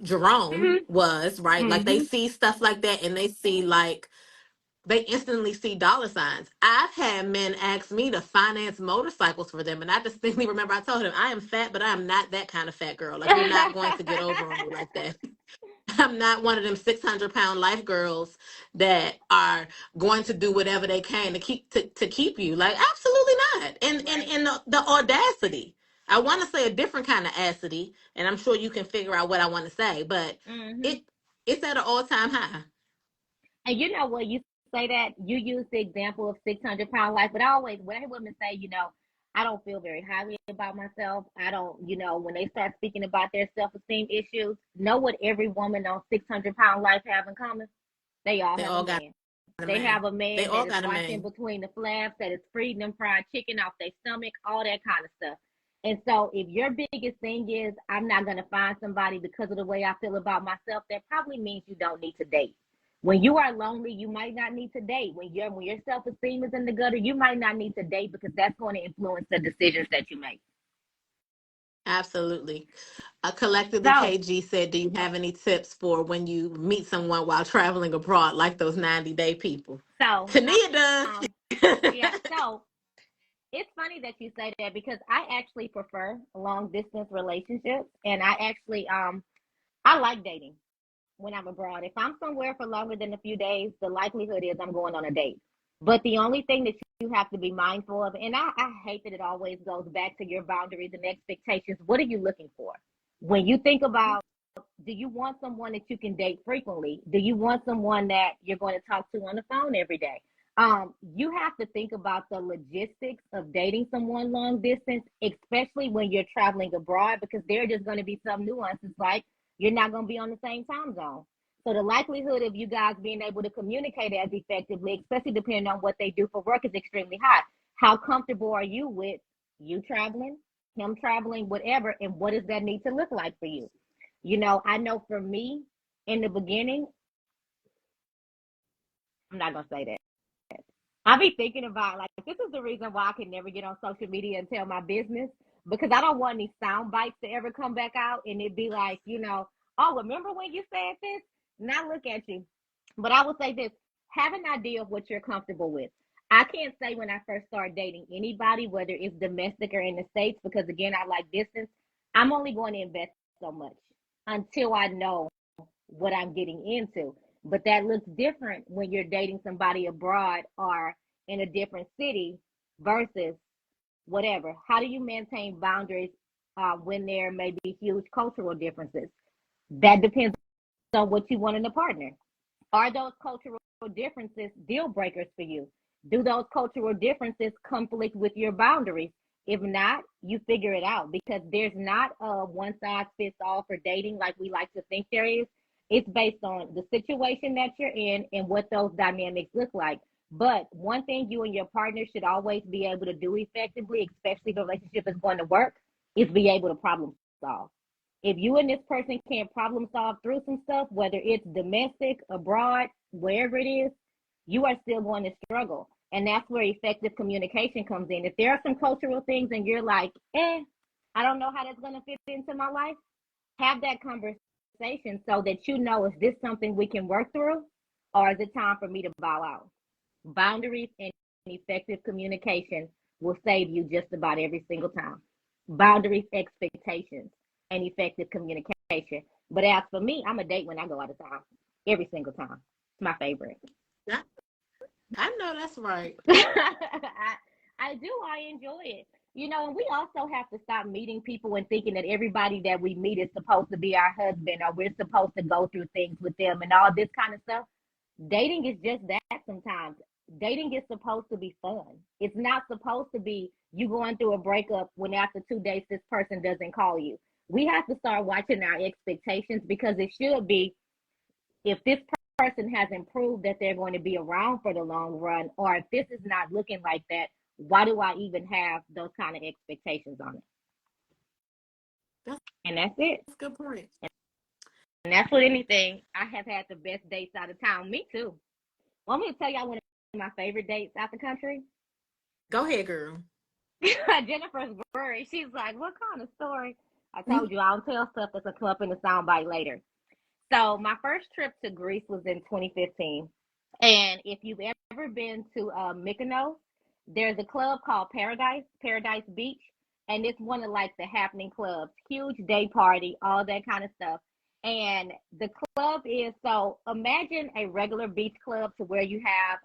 Jerome Mm-hmm, was, right? Like they mm-hmm. see stuff like that and they instantly see dollar signs. I've had men ask me to finance motorcycles for them, and I distinctly remember I told him I am fat, but I am not that kind of fat girl. Like you're not going to get over on me like that. I'm not one of them 600-pound life girls that are going to do whatever they can to keep you. Like absolutely not. Right. And the audacity. I want to say a different kind of audacity, and I'm sure you can figure out what I want to say, but Mm-hmm. it it's at an all-time high. And you know what? You say that, you use the example of 600-pound life, but I always, when women say, I don't feel very highly about myself. I don't, when they start speaking about their self esteem issues, know what every woman on 600-pound life have in common? They all They have a all got man. a They man. have a They man all that is got a watching man. between the flaps, that is feeding them fried chicken off their stomach, all that kind of stuff. And so, if your biggest thing is, I'm not going to find somebody because of the way I feel about myself, that probably means you don't need to date. When you are lonely, you might not need to date. When your self esteem is in the gutter, you might not need to date, because that's going to influence the decisions that you make. Absolutely. Collectively, So, KG said, do you have any tips for when you meet someone while traveling abroad, like those 90-day people? so, Tania does. um, yeah. So it's funny that you say that because I actually prefer long distance relationships, and I like dating when I'm abroad. If I'm somewhere for longer than a few days, the likelihood is I'm going on a date. But the only thing that you have to be mindful of, and I hate that it always goes back to your boundaries and expectations. What are you looking for? When you think about, do you want someone that you can date frequently? Do you want someone that you're going to talk to on the phone every day? You have to think about the logistics of dating someone long distance, especially when you're traveling abroad, because there are just going to be some nuances like you're not going to be on the same time zone. So the likelihood of you guys being able to communicate as effectively, especially depending on what they do for work, is extremely high. How comfortable are you with you traveling, him traveling, whatever, and what does that need to look like for you? I know for me in the beginning, I'm not gonna say that. I be thinking about like this is the reason why I can never get on social media and tell my business because I don't want any sound bites to ever come back out and it be like, oh, remember when you said this? Now look at you. But I will say this: have an idea of what you're comfortable with. I can't say when I first started dating anybody, whether it's domestic or in the States, because again, I like distance. I'm only going to invest so much until I know what I'm getting into. But that looks different when you're dating somebody abroad or in a different city versus whatever. How do you maintain boundaries when there may be huge cultural differences? That depends on what you want in a partner. Are those cultural differences deal breakers for you? Do those cultural differences conflict with your boundaries? If not, you figure it out because there's not a one size fits all for dating like we like to think there is. It's based on the situation that you're in and what those dynamics look like. But one thing you and your partner should always be able to do effectively, especially if the relationship is going to work, is be able to problem solve. If you and this person can't problem solve through some stuff, whether it's domestic, abroad, wherever it is, you are still going to struggle. And that's where effective communication comes in. If there are some cultural things and you're like, I don't know how that's going to fit into my life, have that conversation so that you know, is this something we can work through or is it time for me to bow out? Boundaries and effective communication will save you just about every single time. Boundaries, expectations, and effective communication. But as for me, I'm a date when I go out of town. Every single time. It's my favorite. Yeah, I know that's right. I do. I enjoy it. And we also have to stop meeting people and thinking that everybody that we meet is supposed to be our husband or we're supposed to go through things with them and all this kind of stuff. Dating is just that sometimes. Dating is supposed to be fun. It's not supposed to be you going through a breakup when after 2 days this person doesn't call you. We have to start watching our expectations because it should be if this person has improved that they're going to be around for the long run, or if this is not looking like that, why do I even have those kind of expectations on it? That's, And that's it. that's a good point. And that's with anything. I have had the best dates out of town. Me too. Want me to tell y'all one of my favorite dates out the country? Go ahead, girl. Jennifer's worried. She's like, what kind of story? I told you I'll tell stuff that's gonna come up in the soundbite later. So my first trip to Greece was in 2015. And if you've ever been to Mykonos, there's a club called Paradise Beach, and it's one of like the happening clubs, huge day party, all that kind of stuff. And the club is so imagine a regular beach club to where you have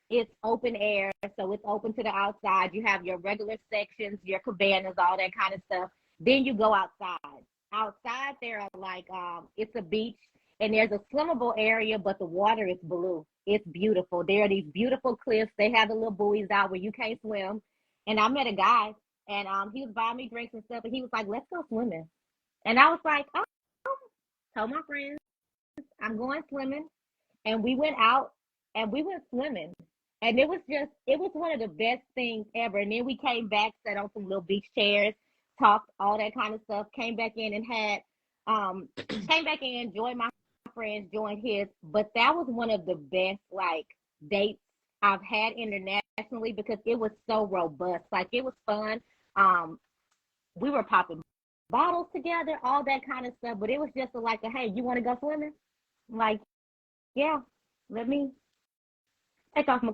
it's open air, so it's open to the outside. You have your regular sections, your cabanas, all that kind of stuff. Then you go outside. Outside there are like it's a beach and there's a swimmable area, but the water is blue. It's beautiful. There are these beautiful cliffs. They have the little buoys out where you can't swim. And I met a guy and he was buying me drinks and stuff and he was like, let's go swimming. And I was like, oh, told my friends, I'm going swimming. And we went out and we went swimming. And it was one of the best things ever. And then we came back, sat on some little beach chairs, talked, all that kind of stuff, came back in and came back in, joined my friends, joined his. But that was one of the best, like, dates I've had internationally because it was so robust. Like, it was fun. We were popping bottles together, all that kind of stuff. But it was just like a, hey, you want to go swimming? I'm like, yeah, let me take off my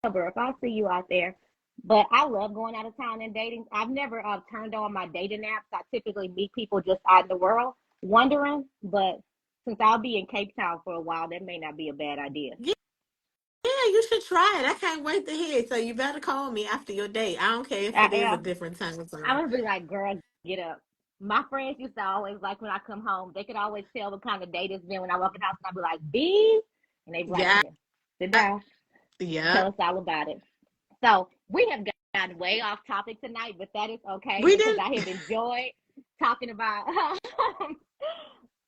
cover if I see you out there. But I love going out of town and dating. I've never turned on my dating apps. I typically meet people just out in the world wondering. But since I'll be in Cape Town for a while, that may not be a bad idea. Yeah, you should try it. I can't wait to hear it. So you better call me after your date. I don't care if I it is a am. different time I'm zone. gonna be like, girl, get up. My friends used to always like when I come home, they could always tell what kind of date it's been when I walk in the house and I'd be like, B, and they'd be like, Yeah, yeah, sit down, yeah. tell us all about it. So we have gotten way off topic tonight, but that is okay We because didn't. I have enjoyed talking about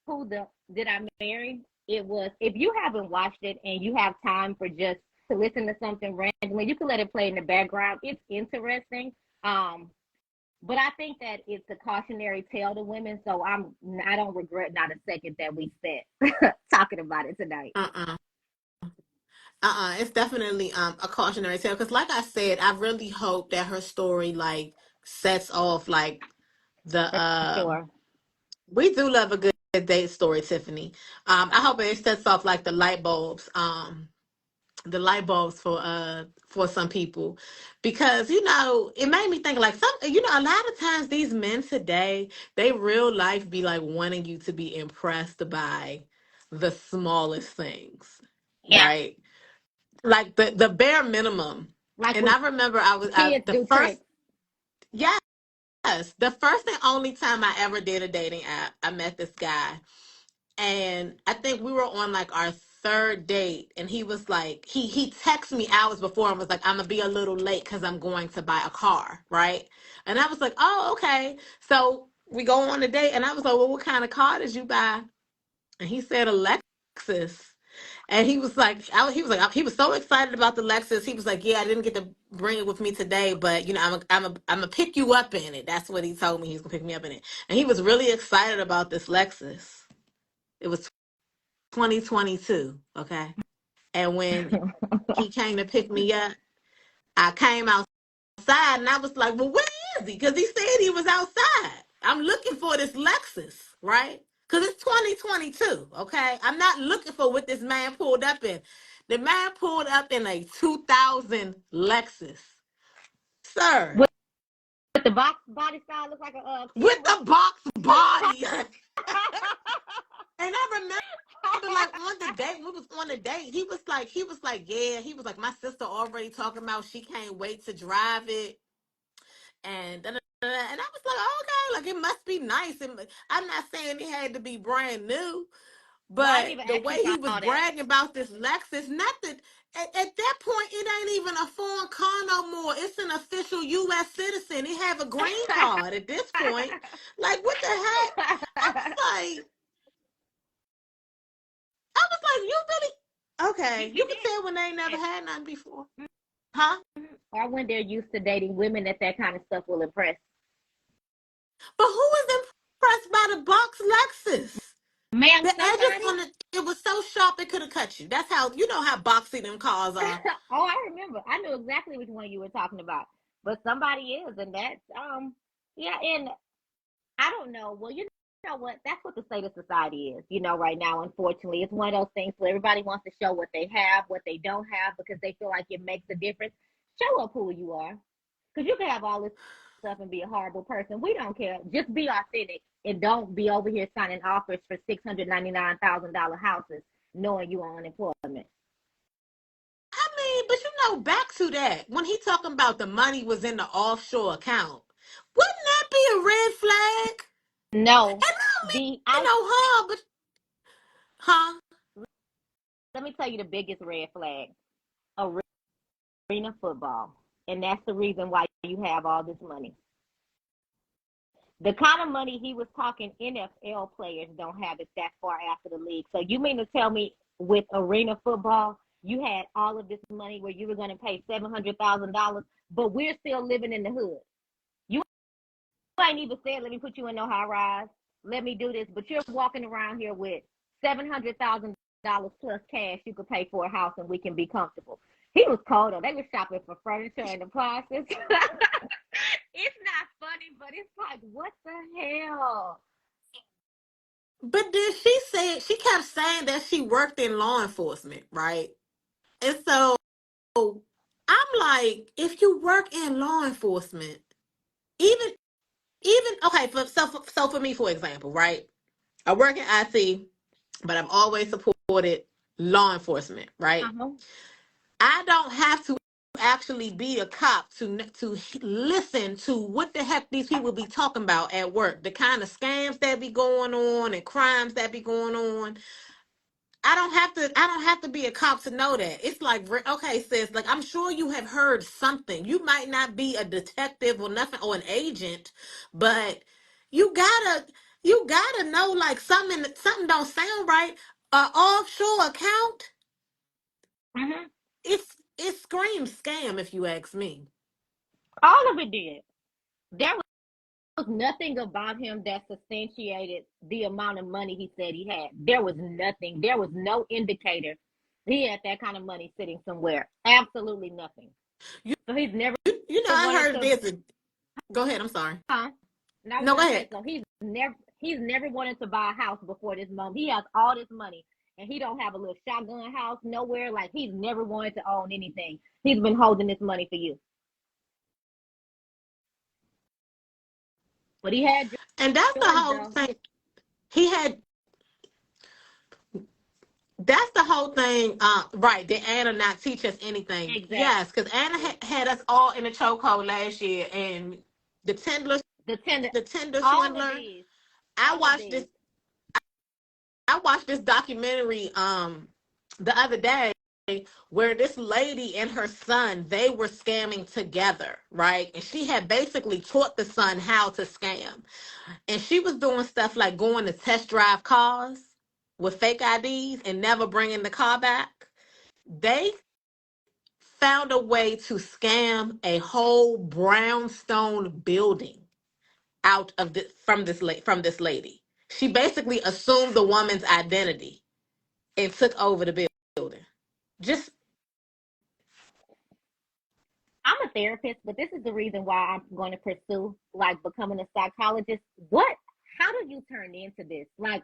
who the did I marry. It was, if you haven't watched it and you have time for just to listen to something randomly, you can let it play in the background. It's interesting. Um, but I think that it's a cautionary tale to women, so I don't regret not a second that we spent talking about it tonight. Uh-uh. It's definitely a cautionary tale because, like I said, I really hope that her story like sets off like the For sure. we do love a good date story, Tiffany. I hope it sets off like the light bulbs for some people because it made me think like some a lot of times these men today they real life be like wanting you to be impressed by the smallest things, Yeah. right? Like the bare minimum. Like And when I remember kids the do first, tricks. yes, the first and only time I ever did a dating app, I met this guy. And I think we were on like our third date, and he was like, he texted me hours before and was like, I'm gonna be a little late because I'm going to buy a car, right? And I was like, oh, okay. So we go on a date, and I was like, well, what kind of car did you buy? And he said a Lexus. And he was like, he was so excited about the Lexus. He was like, yeah, I didn't get to bring it with me today, but I'm gonna pick you up in it. That's what he told me. He's gonna pick me up in it. And he was really excited about this Lexus. It was 2022, okay? And when he came to pick me up, I came outside and I was like, well, where is he? Because he said he was outside. I'm looking for this Lexus, right? Because it's 2022, okay? I'm not looking for what this man pulled up in. The man pulled up in a 2000 Lexus. Sir, With the box body style looks like a with Camry. the box body. And I remember like on the date, we was on the date. He was like, yeah. He was like, my sister already talking about she can't wait to drive it, and and I was like, oh, okay, like it must be nice. And I'm not saying it had to be brand new, Well, I didn't but even the ask you way for he was all that. bragging about this Lexus, not that at that point it ain't even a foreign car no more. It's an official U.S. citizen. It have a green card at this point. Like what the heck? I was like, you really you, okay? you You can tell when they ain't never did. had nothing before, huh? Or when they're used to dating women that kind of stuff will impress. But who was impressed by the box Lexus? Ma'am, The edges somebody. on it was so sharp it could have cut you. That's how how boxy them cars are. Oh, I remember. I knew exactly which one you were talking about. But somebody is, and that's yeah, and I don't know. Well, you know what? That's what the state of society is, right now, unfortunately. It's one of those things where everybody wants to show what they have, what they don't have, because they feel like it makes a difference. Show up who you are. Because you can have all this stuff and be a horrible person. We don't care. Just be authentic and don't be over here signing offers for $699,000 houses knowing you are unemployment. I mean, but back to that when he talking about the money was in the offshore account, wouldn't that be a red flag? No, And I don't the mean I no harm, but huh? let me tell you the biggest red flag: arena football, and that's the reason why you have all this money. The kind of money he was talking NFL players don't have it that far after the league. So you mean to tell me with arena football, you had all of this money where you were going to pay $700,000, but we're still living in the hood. You ain't even said, let me put you in no high rise. Let me do this. But you're walking around here with $700,000 plus cash you could pay for a house and we can be comfortable. He was cold though. They were shopping for furniture and appliances. It's not funny, But it's like, what the hell? But then she kept saying that she worked in law enforcement, right? And so I'm like, if you work in law enforcement, even okay, so for me, for example, right? I work in IT, but I've always supported law enforcement, right? Uh-huh. I don't have to actually be a cop to listen to what the heck these people be talking about at work, the kind of scams that be going on and crimes that be going on. I don't have to be a cop to know that. It's like, okay, sis, like I'm sure you have heard something. You might not be a detective or nothing or an agent, but you gotta you gotta know like something don't sound right. Offshore account, Hmm. it screams scam if you ask me. All of it did. There was nothing about him that substantiated the amount of money he said he had. There was nothing. There was no indicator he had that kind of money sitting somewhere. Absolutely nothing. You So he's never I wanted heard to. this. Go ahead. I'm sorry. Huh? And I was No, go gonna ahead. say, so he's never wanted to buy a house before this moment. He has all this money, and he don't have a little shotgun house nowhere. Like he's never wanted to own anything. He's been holding this money for you, but he had And that's the George whole though. thing. He had That's the whole thing, right? Did Anna not teach us anything? Exactly. Yes, because Anna had us all in the chokehold last year, and the Tendler, The tender, the Tender all of swindler. these, I all of watched this. these. I watched this documentary the other day where this lady and her son they were scamming together, right? And she had basically taught the son how to scam, and she was doing stuff like going to test drive cars with fake IDs and never bringing the car back. They found a way to scam a whole brownstone building out of from this lady. She basically assumed the woman's identity and took over the building. Just I'm a therapist, but this is the reason why I'm going to pursue like becoming a psychologist. What? How do you turn into this? Like,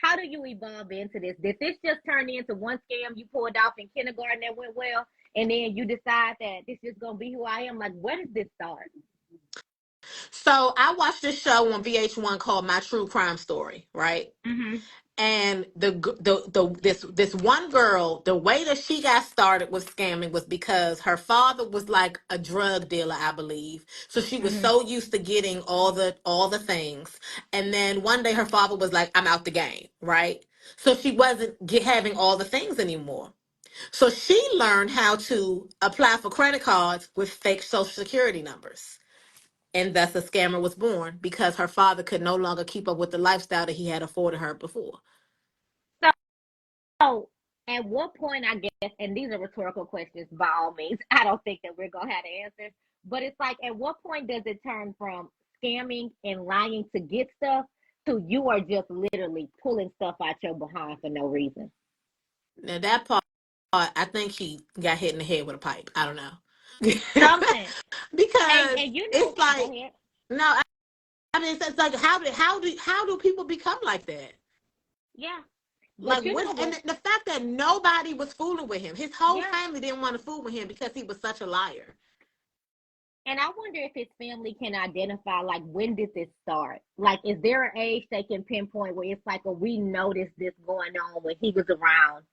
how do you evolve into this? Did this just turn into one scam you pulled off in kindergarten that went well, and then you decide that this is going to be who I am? Like, where does this start? so I watched this show on VH1 called My True Crime Story, right? Mm-hmm. And this one girl, the way that she got started with scamming was because her father was like a drug dealer, I believe. So she was Mm-hmm. so used to getting all the things, and then one day her father was like, "I'm out the game," right? So she wasn't having all the things anymore. So she learned how to apply for credit cards with fake social security numbers. And thus a scammer was born because her father could no longer keep up with the lifestyle that he had afforded her before. So, at what point, I guess, and these are rhetorical questions by all means, I don't think that we're going to have the answers, but it's like, at what point does it turn from scamming and lying to get stuff to you are just literally pulling stuff out your behind for no reason? Now that part, I think he got hit in the head with a pipe. I don't know. Something. And, Because and you know, it's go like ahead. no, I mean it's like how do people become like that? Yeah. Like But you what? know And what? the fact that nobody was fooling with him, his whole Yeah. family didn't want to fool with him because he was such a liar. And I wonder if his family can identify, like, when did this start? Like, is there an age they can pinpoint where it's like, oh, we noticed this going on when he was around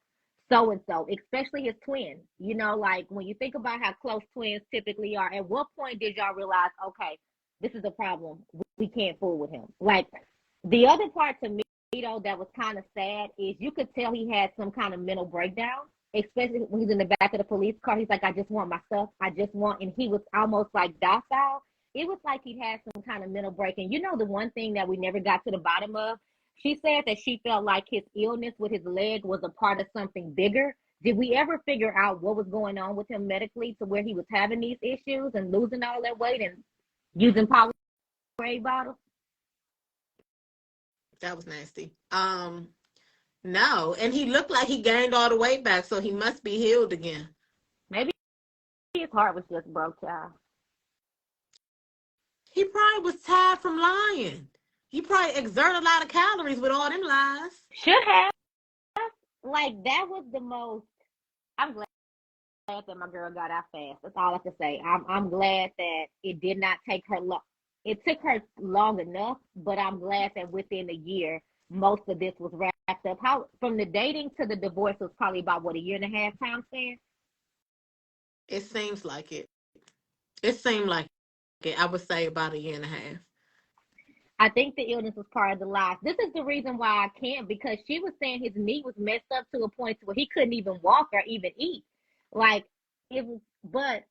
so and so, especially his twins? You know, like when you think about how close twins typically are, at what point did y'all realize, okay, this is a problem? We can't fool with him. Like, the other part to me, though, that was kind of sad is you could tell he had some kind of mental breakdown, especially when he's in the back of the police car. He's like, I just want my stuff. I just want, and he was almost like docile. It was like he had some kind of mental break. And you know, the one thing that we never got to the bottom of, she said that she felt like his illness with his leg was a part of something bigger. Did we ever figure out what was going on with him medically to where he was having these issues and losing all that weight and using Powerade bottles? That was nasty. No, and he looked like he gained all the weight back, so he must be healed again. Maybe his heart was just broke, child. He probably was tired from lying. He probably exerted a lot of calories with all them lies. Should have. Like, that was the most. I'm glad that my girl got out fast. That's all I have to say. I'm glad that it did not take her long. It took her long enough, but I'm glad that within a year, most of this was wrapped up. How from the dating to the divorce was probably about what, a year and a half time span. It seems like it. It seemed like it. I would say about a year and a half. I think the illness was part of the lies. This is the reason why I can't, because she was saying his knee was messed up to a point where he couldn't even walk or even eat. Like, it was, but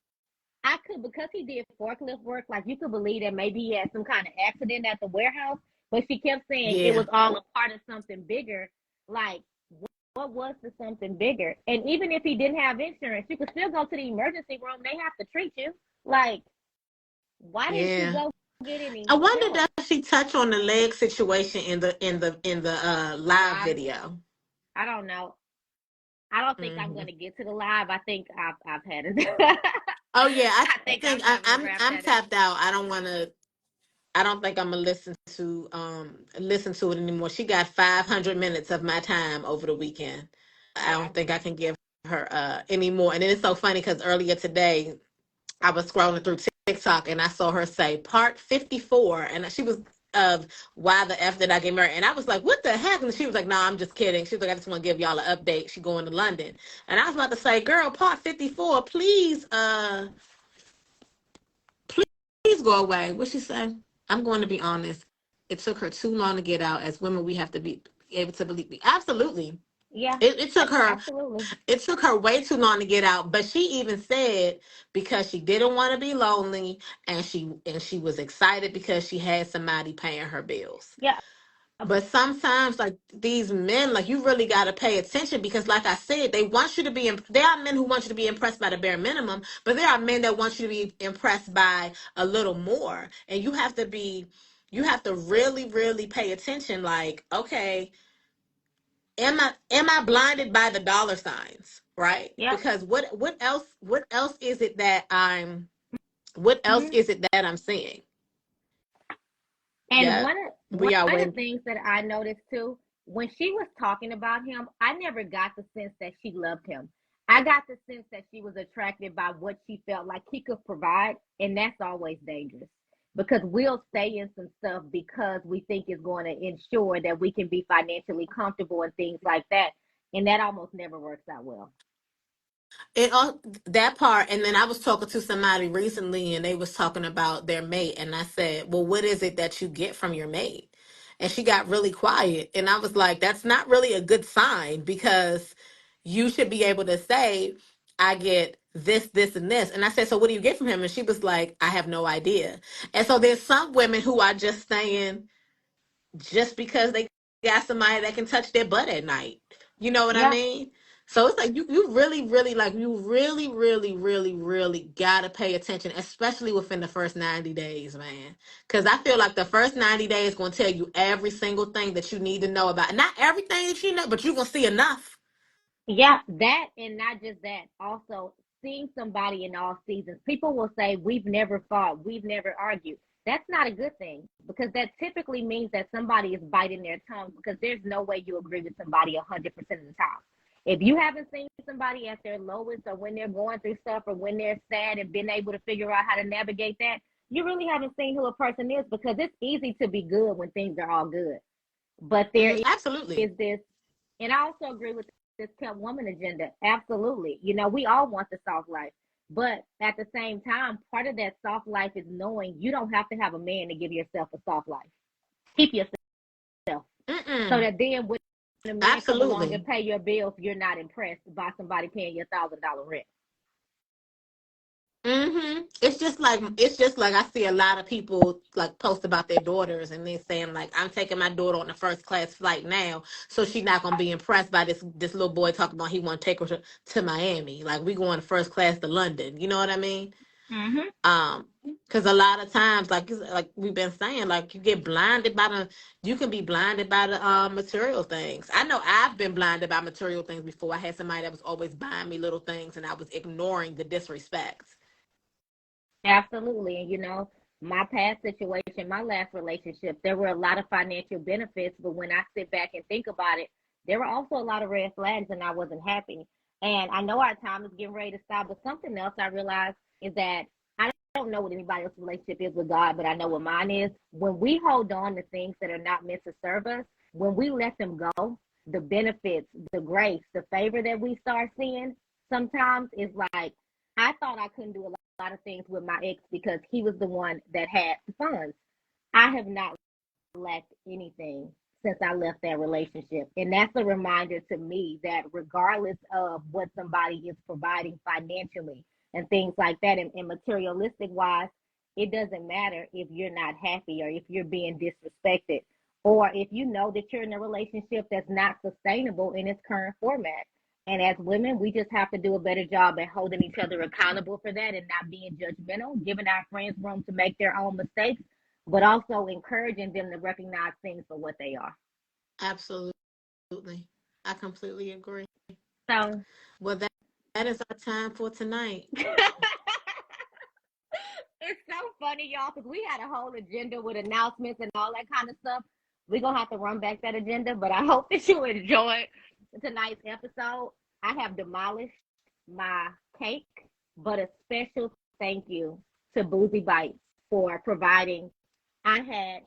I could, because he did forklift work, like, you could believe that maybe he had some kind of accident at the warehouse. But she kept saying it Yeah. was all a part of something bigger. Like, what was the something bigger? And even if he didn't have insurance, you could still go to the emergency room. They have to treat you. Like, why didn't she Yeah. go get any I wonder help? does she touch on the leg situation in the live Live, video? I don't know. I don't think I'm Hmm. gonna get to the live. I think I've had it. Oh yeah, I I think think I'm having to wrap I'm that up. tapped out. I don't want to. I don't think I'm gonna listen to it anymore. She got 500 minutes of my time over the weekend. I Yeah. don't think I can give her any more. And it's so funny because earlier today I was scrolling through TikTok and I saw her say part 54, and she was of why the F did I get married? And I was like, what the heck? And she was like, no, I'm just kidding. She was like, I just want to give y'all an update. She going to London. And I was about to say, girl, part 54, please, please go away. What she say? I'm going to be honest. It took her too long to get out. As women, we have to be able to believe me. Absolutely. Yeah. It took her Absolutely. way too long to get out, but she even said because she didn't want to be lonely, and she was excited because she had somebody paying her bills. Yeah. But sometimes, like these men, like you really got to pay attention because, like I said, they want you to be. There are men who want you to be impressed by the bare minimum, but there are men that want you to be impressed by a little more, and you have to be. You have to really, really pay attention. Like, okay, am I blinded by the dollar signs, right? Yeah. Because what else is it that what else Hmm. is it that I'm seeing? And Yeah, one we are of the waiting. things that I noticed too, when she was talking about him, I never got the sense that she loved him. I got the sense that she was attracted by what she felt like he could provide, and that's always dangerous because we'll stay in some stuff because we think it's going to ensure that we can be financially comfortable and things like that, and that almost never works out well. It all that part, and then I was talking to somebody recently, and they was talking about their mate, and I said, "Well, what is it that you get from your mate?" And she got really quiet, and I was like, "That's not really a good sign because you should be able to say, I get this, this, and this." And I said, "So what do you get from him?" And she was like, "I have no idea." And so there's some women who are just saying just because they got somebody that can touch their butt at night. You know what I Yeah. mean? So it's like you really, really like you really, really, really, really gotta pay attention, especially within the first 90 days, man. Cause I feel like the first 90 days gonna tell you every single thing that you need to know about. Not everything that you know, but you're gonna see enough. Yeah, that, and not just that. Also, seeing somebody in all seasons. People will say, "We've never fought, we've never argued." That's not a good thing because that typically means that somebody is biting their tongue because there's no way you agree with somebody 100% of the time. If you haven't seen somebody at their lowest or when they're going through stuff or when they're sad and been able to figure out how to navigate that, you really haven't seen who a person is because it's easy to be good when things are all good. But there Absolutely. is this, and I also agree with this kept woman agenda. Absolutely. You know, we all want the soft life. But at the same time, part of that soft life is knowing you don't have to have a man to give yourself a soft life. Keep yourself. So Mm-mm. that then when a man come along and Absolutely. pay your bills, you're not impressed by somebody paying you $1,000 rent. It's just like I see a lot of people like post about their daughters and they're saying like I'm taking my daughter on a first class flight now, so she's not gonna be impressed by this little boy talking about he want to take her to Miami. Like we going first class to London. You know what I mean? Mm-hmm. Um, because a lot of times, like we've been saying, like you can be blinded by the material things. I know I've been blinded by material things before. I had somebody that was always buying me little things, and I was ignoring the disrespect. Absolutely. And you know, my past situation, my last relationship, there were a lot of financial benefits, but when I sit back and think about it, there were also a lot of red flags and I wasn't happy. And I know our time is getting ready to stop, but something else I realized is that I don't know what anybody else's relationship is with God, but I know what mine is. When we hold on to things that are not meant to serve us, when we let them go, the benefits, the grace, the favor that we start seeing sometimes is like, I thought I couldn't do a lot of things with my ex because he was the one that had the funds. I have not lacked anything since I left that relationship. And that's a reminder to me that regardless of what somebody is providing financially and things like that, and materialistic wise, it doesn't matter if you're not happy or if you're being disrespected or if you know that you're in a relationship that's not sustainable in its current format. And as women, we just have to do a better job at holding each other accountable for that and not being judgmental, giving our friends room to make their own mistakes, but also encouraging them to recognize things for what they are. Absolutely. I completely agree. So Well, that is our time for tonight. it's so funny, y'all, because we had a whole agenda with announcements and all that kind of stuff. We're going to have to run back that agenda, but I hope that you enjoyed tonight's episode. I have demolished my cake, but a special thank you to Boozy Bites for providing. I had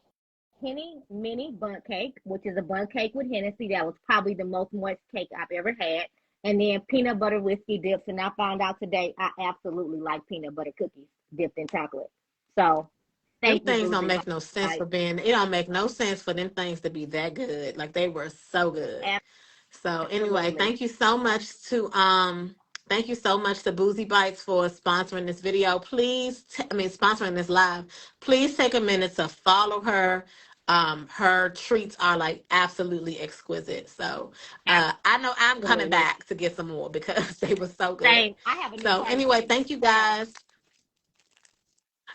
Henny Mini Bundt Cake, which is a bundt cake with Hennessy. That was probably the most moist cake I've ever had. And then peanut butter whiskey dips. And I found out today I absolutely like peanut butter cookies dipped in chocolate. So Them thank you, things don't Boozy make no sense for Bites. being, it don't make no sense for them things to be that good. Like they were so good. So anyway, Absolutely. thank you so much to Boozy Bites for sponsoring this video. Please, sponsoring this live. Please take a minute to follow her. Her treats are like absolutely exquisite. So I know I'm coming Absolutely. back to get some more because they were so good. Same. I have a new So party anyway, favor. thank you So guys.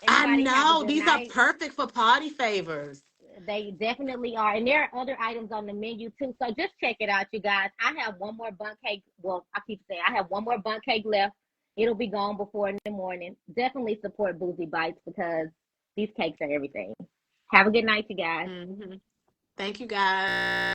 I everybody have a know good these are night. perfect for party favors. They definitely are. And there are other items on the menu too. So just check it out, you guys. I have one more bundt cake. Well, I keep saying I have one more bundt cake left. It'll be gone before in the morning. Definitely support Boozy Bites because these cakes are everything. Have a good night, you guys. Hmm. Thank you guys.